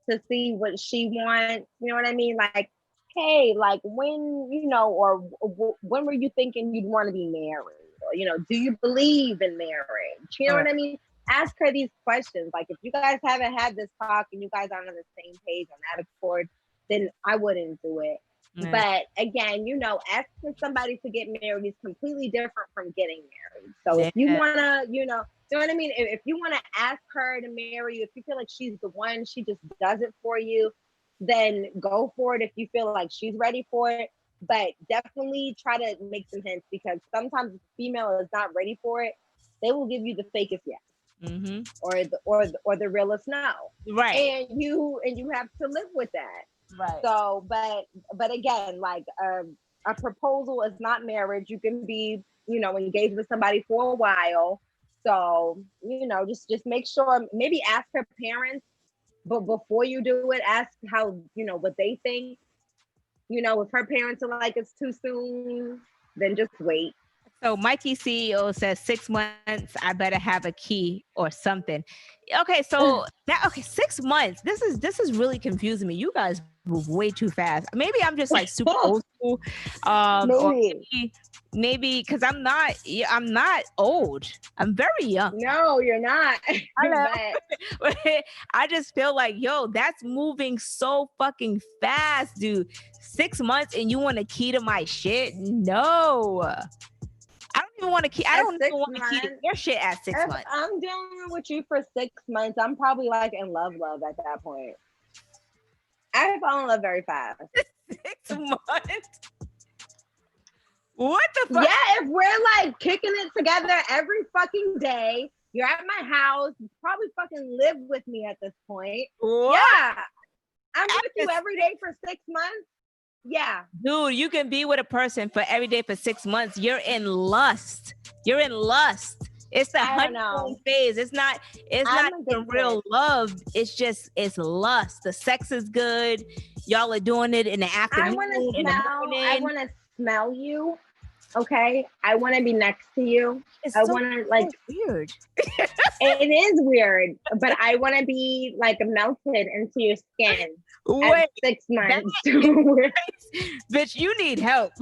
to see what she wants. You know what I mean? Like, hey, like, when, you know, or when were you thinking you'd want to be married? Or, you know, do you believe in marriage? You know what I mean? Ask her these questions. Like, if you guys haven't had this talk and you guys aren't on the same page, on that accord, then I wouldn't do it. But again, you know, asking somebody to get married is completely different from getting married. So if you want to, you know what I mean? If you want to ask her to marry you, if you feel like she's the one, she just does it for you, then go for it if you feel like she's ready for it. But definitely try to make some hints, because sometimes if the female is not ready for it, they will give you the fakest yes. Mm-hmm. or the realest no. Right. And you have to live with that. Right. So, but again, like a proposal is not marriage. You can be, you know, engaged with somebody for a while. So, you know, just make sure, maybe ask her parents, but before you do it, ask how, you know, what they think. You know, if her parents are like, it's too soon, then just wait. So Mikey CEO says 6 months, I better have a key or something. Okay, so 6 months. This is really confusing me. You guys move way too fast. Maybe I'm just like super old school. Maybe because I'm not old. I'm very young. No, you're not. But I just feel like, yo, that's moving so fucking fast, dude. 6 months and you want a key to my shit? No. I don't even want to keep. I don't even want to keep your shit at 6 months. I'm dealing with you for 6 months. I'm probably like in love at that point. I fall in love very fast. 6 months. What the fuck? Yeah, if we're like kicking it together every fucking day, you're at my house, you probably fucking live with me at this point. What? Yeah, I'm with you every day for 6 months. Yeah. Dude, you can be with a person for every day for 6 months. You're in lust. It's the honeymoon phase. It's not the real love. It's lust. The sex is good. Y'all are doing it in the afternoon. I want to smell you. Okay. I want to be next to you. I want to like weird. It is weird, but I want to be like melted into your skin. Wait, at 6 months. Bitch, you need help.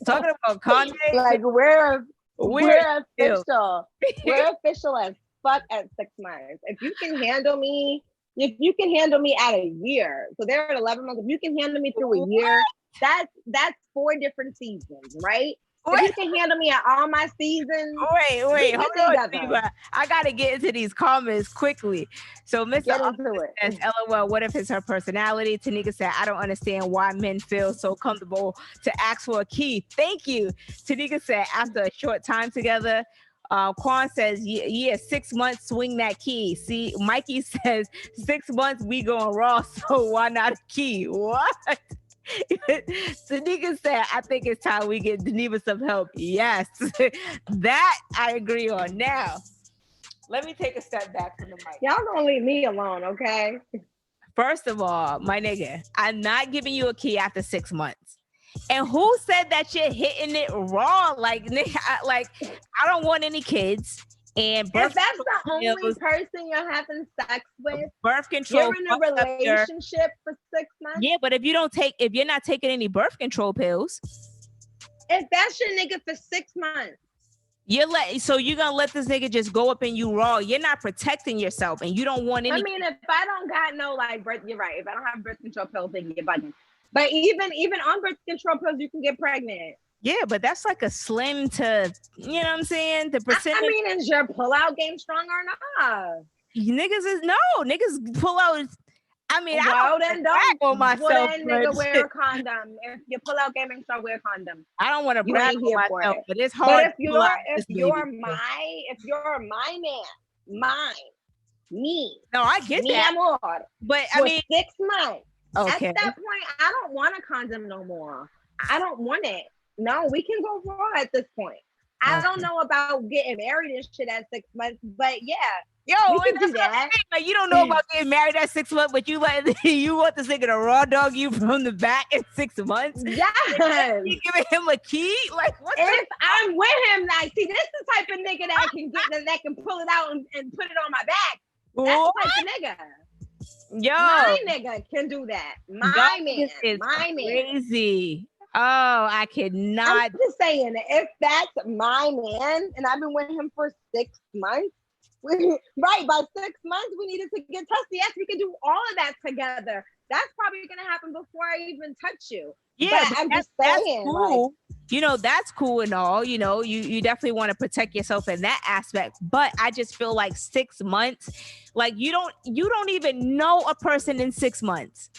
Talking about Kanye. Like we're official. We're official as fuck at 6 months. If you can handle me If you can handle me at a year, so they're at 11 months. If you can handle me through a year, that's 4 different seasons, right? If you can handle me at all my seasons, wait, hold on, Diva. I gotta get into these comments quickly. So Mr. says, LOL, what if it's her personality? Tanika said, I don't understand why men feel so comfortable to ask for a key. Thank you. Tanika said, after a short time together. Quan says, yeah, 6 months, swing that key. See, Mikey says, 6 months, we going raw, so why not a key? What? Tanika said, I think it's time we get Geneva some help. Yes, that I agree on. Now, let me take a step back from the mic. Y'all gonna leave me alone, okay? First of all, my nigga, I'm not giving you a key after 6 months. And who said that you're hitting it raw? Like, nigga, I don't want any kids. And if that's the only person you're having sex with, birth control. You're in a relationship for 6 months. Yeah, but if you're not taking any birth control pills, if that's your nigga for 6 months, you're gonna let this nigga just go up in you raw. You're not protecting yourself, and you don't want any. I mean, if I don't got no birth, you're right. If I don't have birth control pills, then you're bugging. But even on birth control pills, you can get pregnant. Yeah, but that's like a slim to, you know what I'm saying? The percentage. I mean, is your pullout game strong or not? Niggas pull out. I mean, well, I don't on myself. Well, then nigga, wear a condom. If your pullout game ain't strong, wear a condom. I don't want to brag on myself, but it's hard. But if you're my man, me. No, I get that. Amor, but I mean, 6 months. Okay. At that point, I don't want a condom no more. I don't want it. No, we can go raw at this point. I don't know about getting married and shit at 6 months, but yeah. Yo, can do that. Like, you don't know about getting married at 6 months, but you want this nigga to raw dog you from the back in 6 months? Yes. You giving him a key? Like, what? If I'm with him, like, see, this is the type of nigga that can pull it out and put it on my back. That's the type of nigga. Yo, my nigga can do that. My man, crazy. Oh, I cannot. I'm just saying, if that's my man, and I've been with him for 6 months, right? By 6 months, we needed to get tested. Yes, we can do all of that together. That's probably gonna happen before I even touch you. Yeah, but I'm just saying, that's cool. That's cool and all. You definitely want to protect yourself in that aspect. But I just feel like 6 months, like you don't even know a person in 6 months.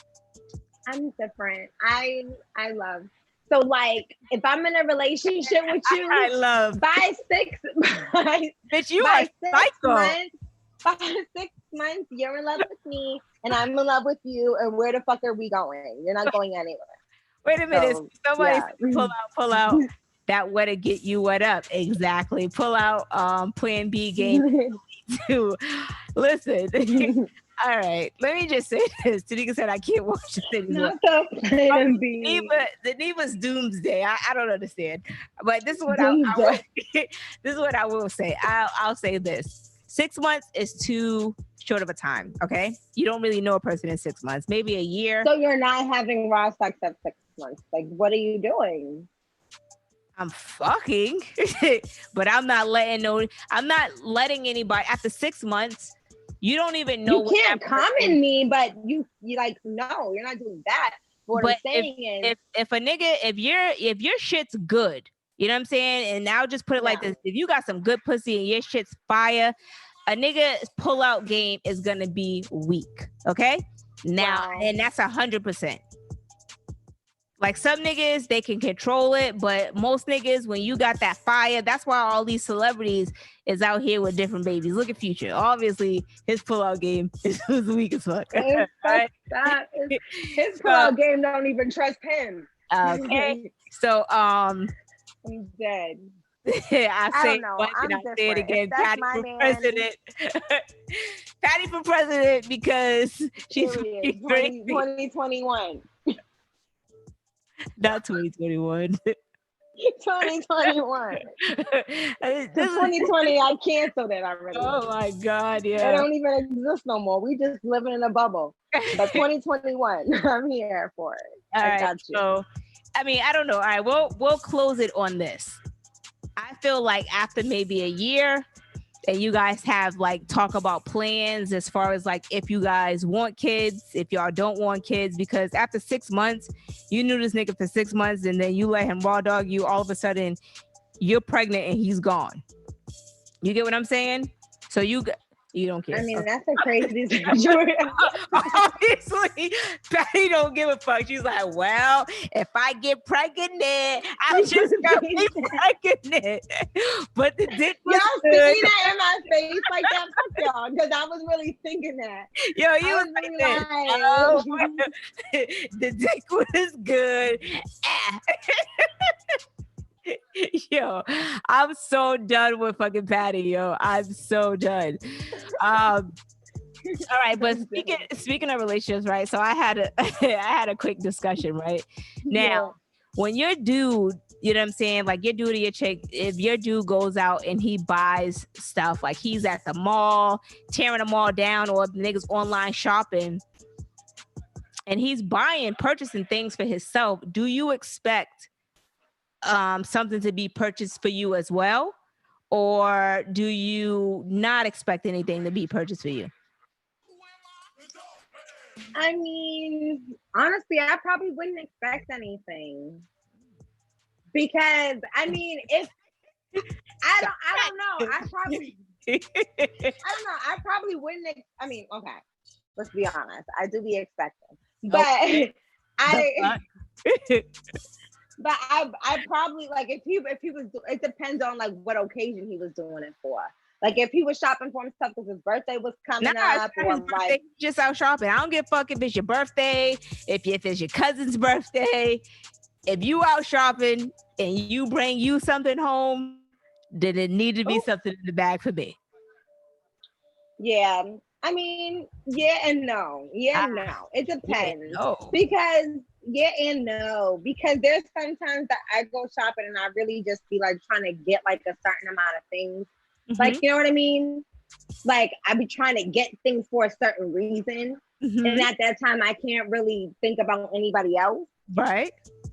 I'm different. I love. So like, if I'm in a relationship with you, I love by 6 bitch, you are psycho. By 6 months, you're in love with me, and I'm in love with you. And where the fuck are we going? You're not going anywhere. Wait a minute. So, somebody pull out. That way to get you wet up. Exactly. Pull out plan B game too. Listen. All right. Let me just say this. Tanika said I can't watch this anymore. Not the plan B. The Neva's doomsday. I don't understand. But this is what this is what I will say. I'll say this. 6 months is too short of a time. Okay. You don't really know a person in 6 months, maybe a year. So you're not having raw sex at 6 months. Like, what are you doing? I'm fucking, but I'm not letting anybody after 6 months. You don't even know. You can't comment me, but you like, no, you're not doing that. What I'm saying is, if a nigga, if your shit's good, you know what I'm saying? And I'll just put it like this. If you got some good pussy and your shit's fire, a nigga's pull-out game is gonna be weak. Okay? Now, and that's 100%. Like some niggas, they can control it, but most niggas, when you got that fire, that's why all these celebrities is out here with different babies. Look at Future. Obviously, his pullout game is weak as fuck. Right? His pullout game don't even trust him. Okay. So, I'm dead. I say once and I say it again. Patty for president. Patty for president because she's 2021. Not 2021. 2021. 2020, I canceled it already. Oh my God, yeah. It don't even exist no more. We just living in a bubble. But 2021, I'm here for it. I got you. So, I mean, I don't know. All right, we'll close it on this. I feel like after maybe a year, and you guys have like talk about plans as far as like if you guys want kids, if y'all don't want kids, because after 6 months, you knew this nigga for 6 months and then you let him raw dog you, all of a sudden you're pregnant and he's gone. You get what I'm saying? So you don't care. I mean, that's a crazy situation. Obviously, Patty don't give a fuck. She's like, well, if I get pregnant, I just got me pregnant. But the dick was y'all good. see that in my face like that? Fuck y'all, because I was really thinking that. Yo, you was really like, oh, the dick was good. Yo, I'm so done with fucking Patty, yo. I'm so done. All right, but speaking of relationships, right? So I had a quick discussion, right? Now, when your dude, you know what I'm saying? Like your dude or your chick, if your dude goes out and he buys stuff, like he's at the mall, tearing the mall down, or the niggas online shopping, and he's purchasing things for himself, do you expect something to be purchased for you as well, or do you not expect anything to be purchased for you? I mean, honestly, I probably wouldn't expect anything, because I mean, if I don't know, I probably wouldn't. I mean, okay, let's be honest, I do be expecting, but Okay. But I probably, like, if he was, it depends on like what occasion he was doing it for. Like if he was shopping for himself because his birthday was coming up, or his birthday, like just out shopping. I don't give a fuck if it's your birthday, if it's your cousin's birthday. If you out shopping and you bring you something home, then it need to be something in the bag for me. Yeah, I mean, yeah and no. No. It depends. No. Because yeah and no. Because there's sometimes that I go shopping and I really just be like trying to get like a certain amount of things. Mm-hmm. Like, you know what I mean? Like I be trying to get things for a certain reason. Mm-hmm. And at that time I can't really think about anybody else. Right.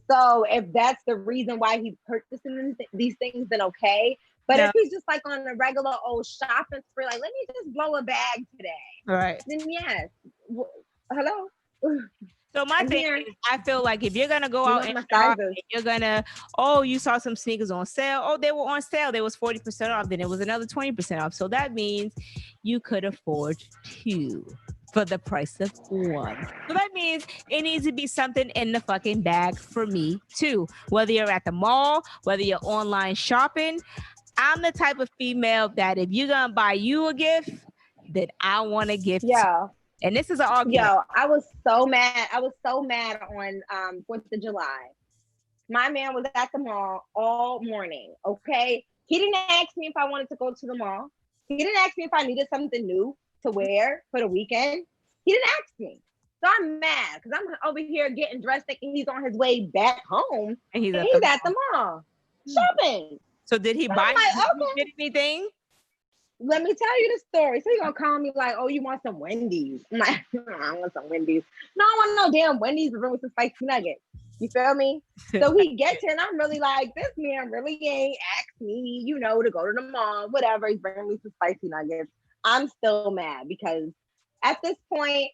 So if that's the reason why he's purchasing these things, then okay. But if he's just like on a regular old shopping spree, like, let me just blow a bag today. Right. Then yes. Hello? So my thing is, I feel like if you're going to go out and shop, you're going to, you saw some sneakers on sale. Oh, they were on sale. They was 40% off. Then it was another 20% off. So that means you could afford two for the price of one. So that means it needs to be something in the fucking bag for me too. Whether you're at the mall, whether you're online shopping, I'm the type of female that if you're gonna buy you a gift, then I want a gift. Yeah. And this is an argument. Yo, I was so mad on 4th of July. My man was at the mall all morning. Okay. He didn't ask me if I wanted to go to the mall. He didn't ask me if I needed something new to wear for the weekend. He didn't ask me. So I'm mad because I'm over here getting dressed thinking he's on his way back home. And he's at the mall shopping. So did he buy anything? Let me tell you the story. So he's gonna call me like, oh, you want some Wendy's? I'm like, I want some Wendy's. No, I want no damn Wendy's with some spicy nuggets. You feel me? So he gets here and I'm really like, this man really ain't asked me, to go to the mall, whatever. He's bringing me some spicy nuggets. I'm still mad because at this point,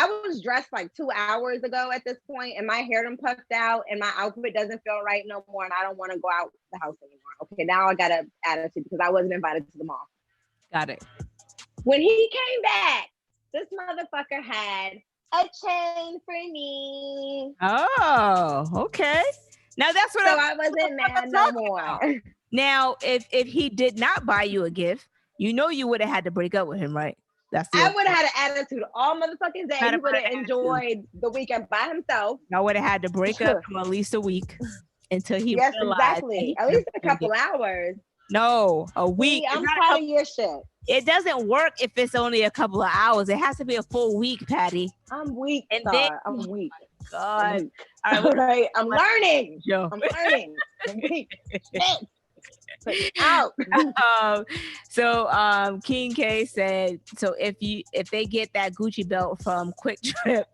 I was dressed like 2 hours ago at this point, and my hair done puffed out, and my outfit doesn't feel right no more, and I don't want to go out the house anymore. Okay, now I got an attitude because I wasn't invited to the mall. Got it. When he came back, this motherfucker had a chain for me. Oh, okay. Now that's what I wasn't mad no more. Now, if he did not buy you a gift, you would have had to break up with him, right? I would have had an attitude all motherfucking day. He would have enjoyed the weekend by himself. I would have had to break up for at least a week until he realized. Exactly. At least a couple hours. No, a week. See, I'm tired of your shit. It doesn't work if it's only a couple of hours. It has to be a full week, Patty. I'm weak. I'm weak. God. All right. I'm learning. Yo. I'm learning. I'm weak. Out. So King K said, so if they get that Gucci belt from Quick Trip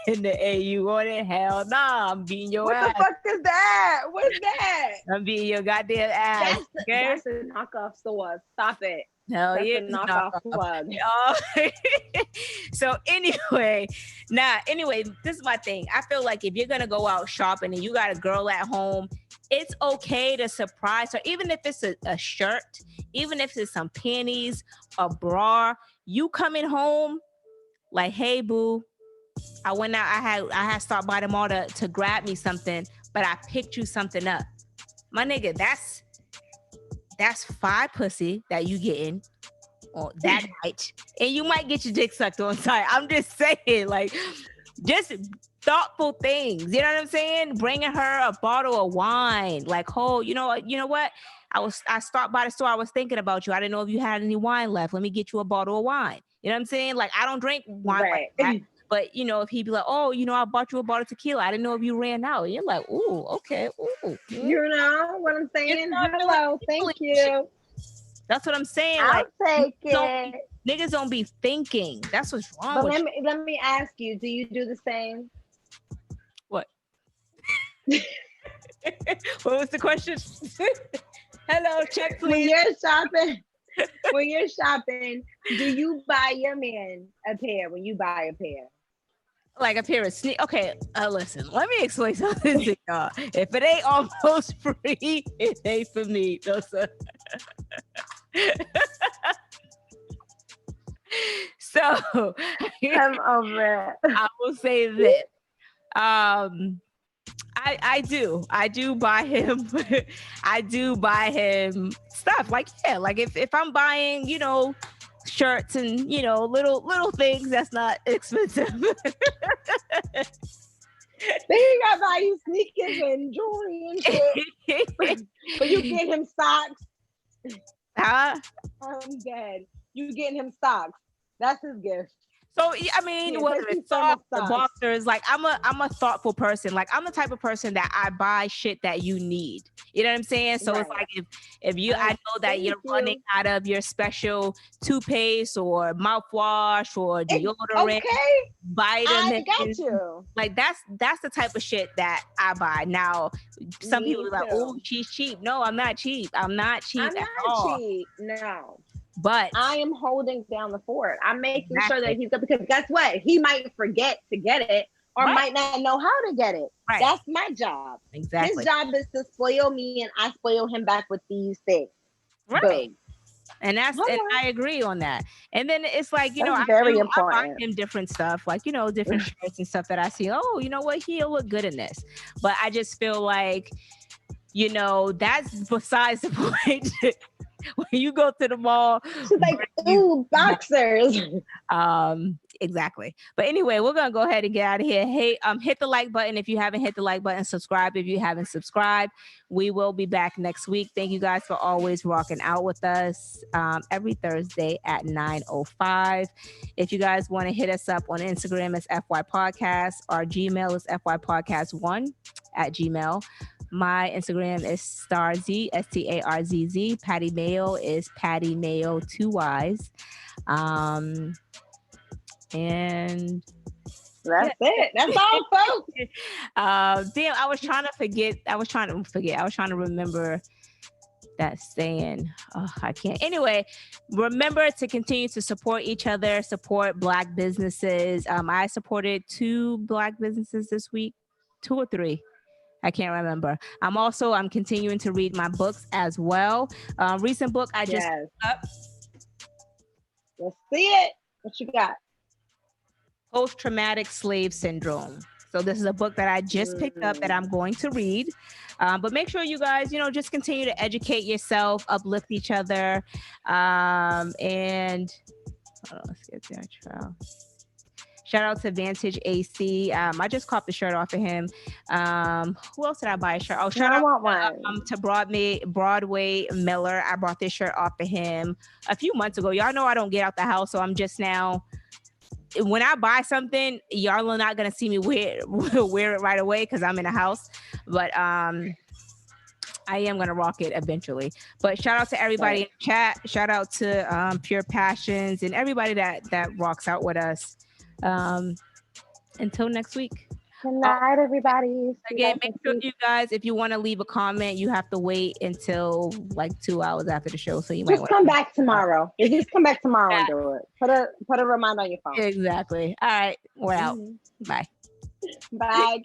in the AU on it, hell nah, I'm beating your ass. What the fuck is that? What's that? I'm beating your goddamn ass. That's a knockoff store. Stop it. Hell That's yeah, a it's a knockoff knockoff. plug. Oh. So anyway, this is my thing. I feel like if you're gonna go out shopping and you got a girl at home, it's okay to surprise her, even if it's a shirt, even if it's some panties, a bra. You coming home like, hey boo, I went out. I had stopped by the mall to grab me something, but I picked you something up. My nigga, that's 5 pussy that you getting on that night, and you might get your dick sucked on site. I'm just saying, like, just thoughtful things. You know what I'm saying? Bringing her a bottle of wine, like, oh, you know what? I stopped by the store. I was thinking about you. I didn't know if you had any wine left. Let me get you a bottle of wine. You know what I'm saying? Like, I don't drink wine like that. But, if he'd be like, oh, I bought you a bottle of tequila. I didn't know if you ran out. And you're like, ooh, okay. Ooh. You know what I'm saying? I feel Hello, like thank you. That's what I'm saying. I'll Like, take it. niggas don't be thinking. That's what's wrong But with let me ask you, do you do the same? What? What was the question? Hello, check please. When you're shopping, do you buy your man a pair when you buy a pair? Like a pair of sneakers. Okay, listen, let me explain something to y'all. If it ain't almost free, it ain't for me. No, sir. So I'm over it. I will say this. I do buy him. I do buy him stuff. Like, yeah, like if I'm buying, shirts and little things that's not expensive. Then you gotta buy you sneakers and jewelry and shit. But you get him socks. Huh? I'm dead. You getting him socks. That's his gift. So I mean, whether it's socks or boxers, like I'm a thoughtful person. Like I'm the type of person that I buy shit that you need. You know what I'm saying? So It's like if you, I know that you're running out of your special toothpaste or mouthwash or deodorant, vitamins. I got you. Like that's the type of shit that I buy. Now, some people are like, oh, she's cheap. No, I'm not cheap. I'm not cheap at all. Cheap. No. But I am holding down the fort. I'm making sure that he's good, because guess what? He might forget to get it or might not know how to get it. Right. That's my job. Exactly. His job is to spoil me and I spoil him back with these things. Right. Boom. And and I agree on that. And then it's like, that's very important. I buy him different stuff, like, different shirts and stuff that I see. Oh, you know what? He'll look good in this. But I just feel like, that's besides the point. When you go to the mall, she's like, ooh, boxers. Exactly. But anyway, we're gonna go ahead and get out of here. Hey, hit the like button if you haven't hit the like button. Subscribe if you haven't subscribed. We will be back next week. Thank you guys for always rocking out with us every Thursday at 9:05. If you guys want to hit us up on Instagram, it's FY Podcast. Our Gmail is FYPodcast1@gmail. My Instagram is Starzz, STARZZ. Patty Mayo is Patty Mayo 2 Y's. And that's it. That's all, folks. Damn, I was trying to remember that saying. Oh, I can't. Anyway, remember to continue to support each other, support Black businesses. I supported 2 Black businesses this week, 2 or 3. I can't remember. I'm continuing to read my books as well. Recent book I just picked up. Let's see it. What you got? Post-traumatic slave syndrome. So this is a book that I just picked up that I'm going to read. But make sure you guys, just continue to educate yourself, uplift each other. And let's get that trial. Shout out to Vantage AC. I just caught the shirt off of him. Who else did I buy a shirt? Oh, shout out to Broadway Miller. I bought this shirt off of him a few months ago. Y'all know I don't get out the house, so I'm just now. When I buy something, y'all are not gonna see me wear it right away because I'm in the house. But I am gonna rock it eventually. But shout out to everybody in the chat. Shout out to Pure Passions and everybody that rocks out with us. Until next week, Good night, everybody. Again, make sure you guys, if you want to leave a comment, you have to wait until like 2 hours after the show. So you might just come back tomorrow. Just come back tomorrow and do it. Put a reminder on your phone. Exactly. All right, we're out. Bye. Bye.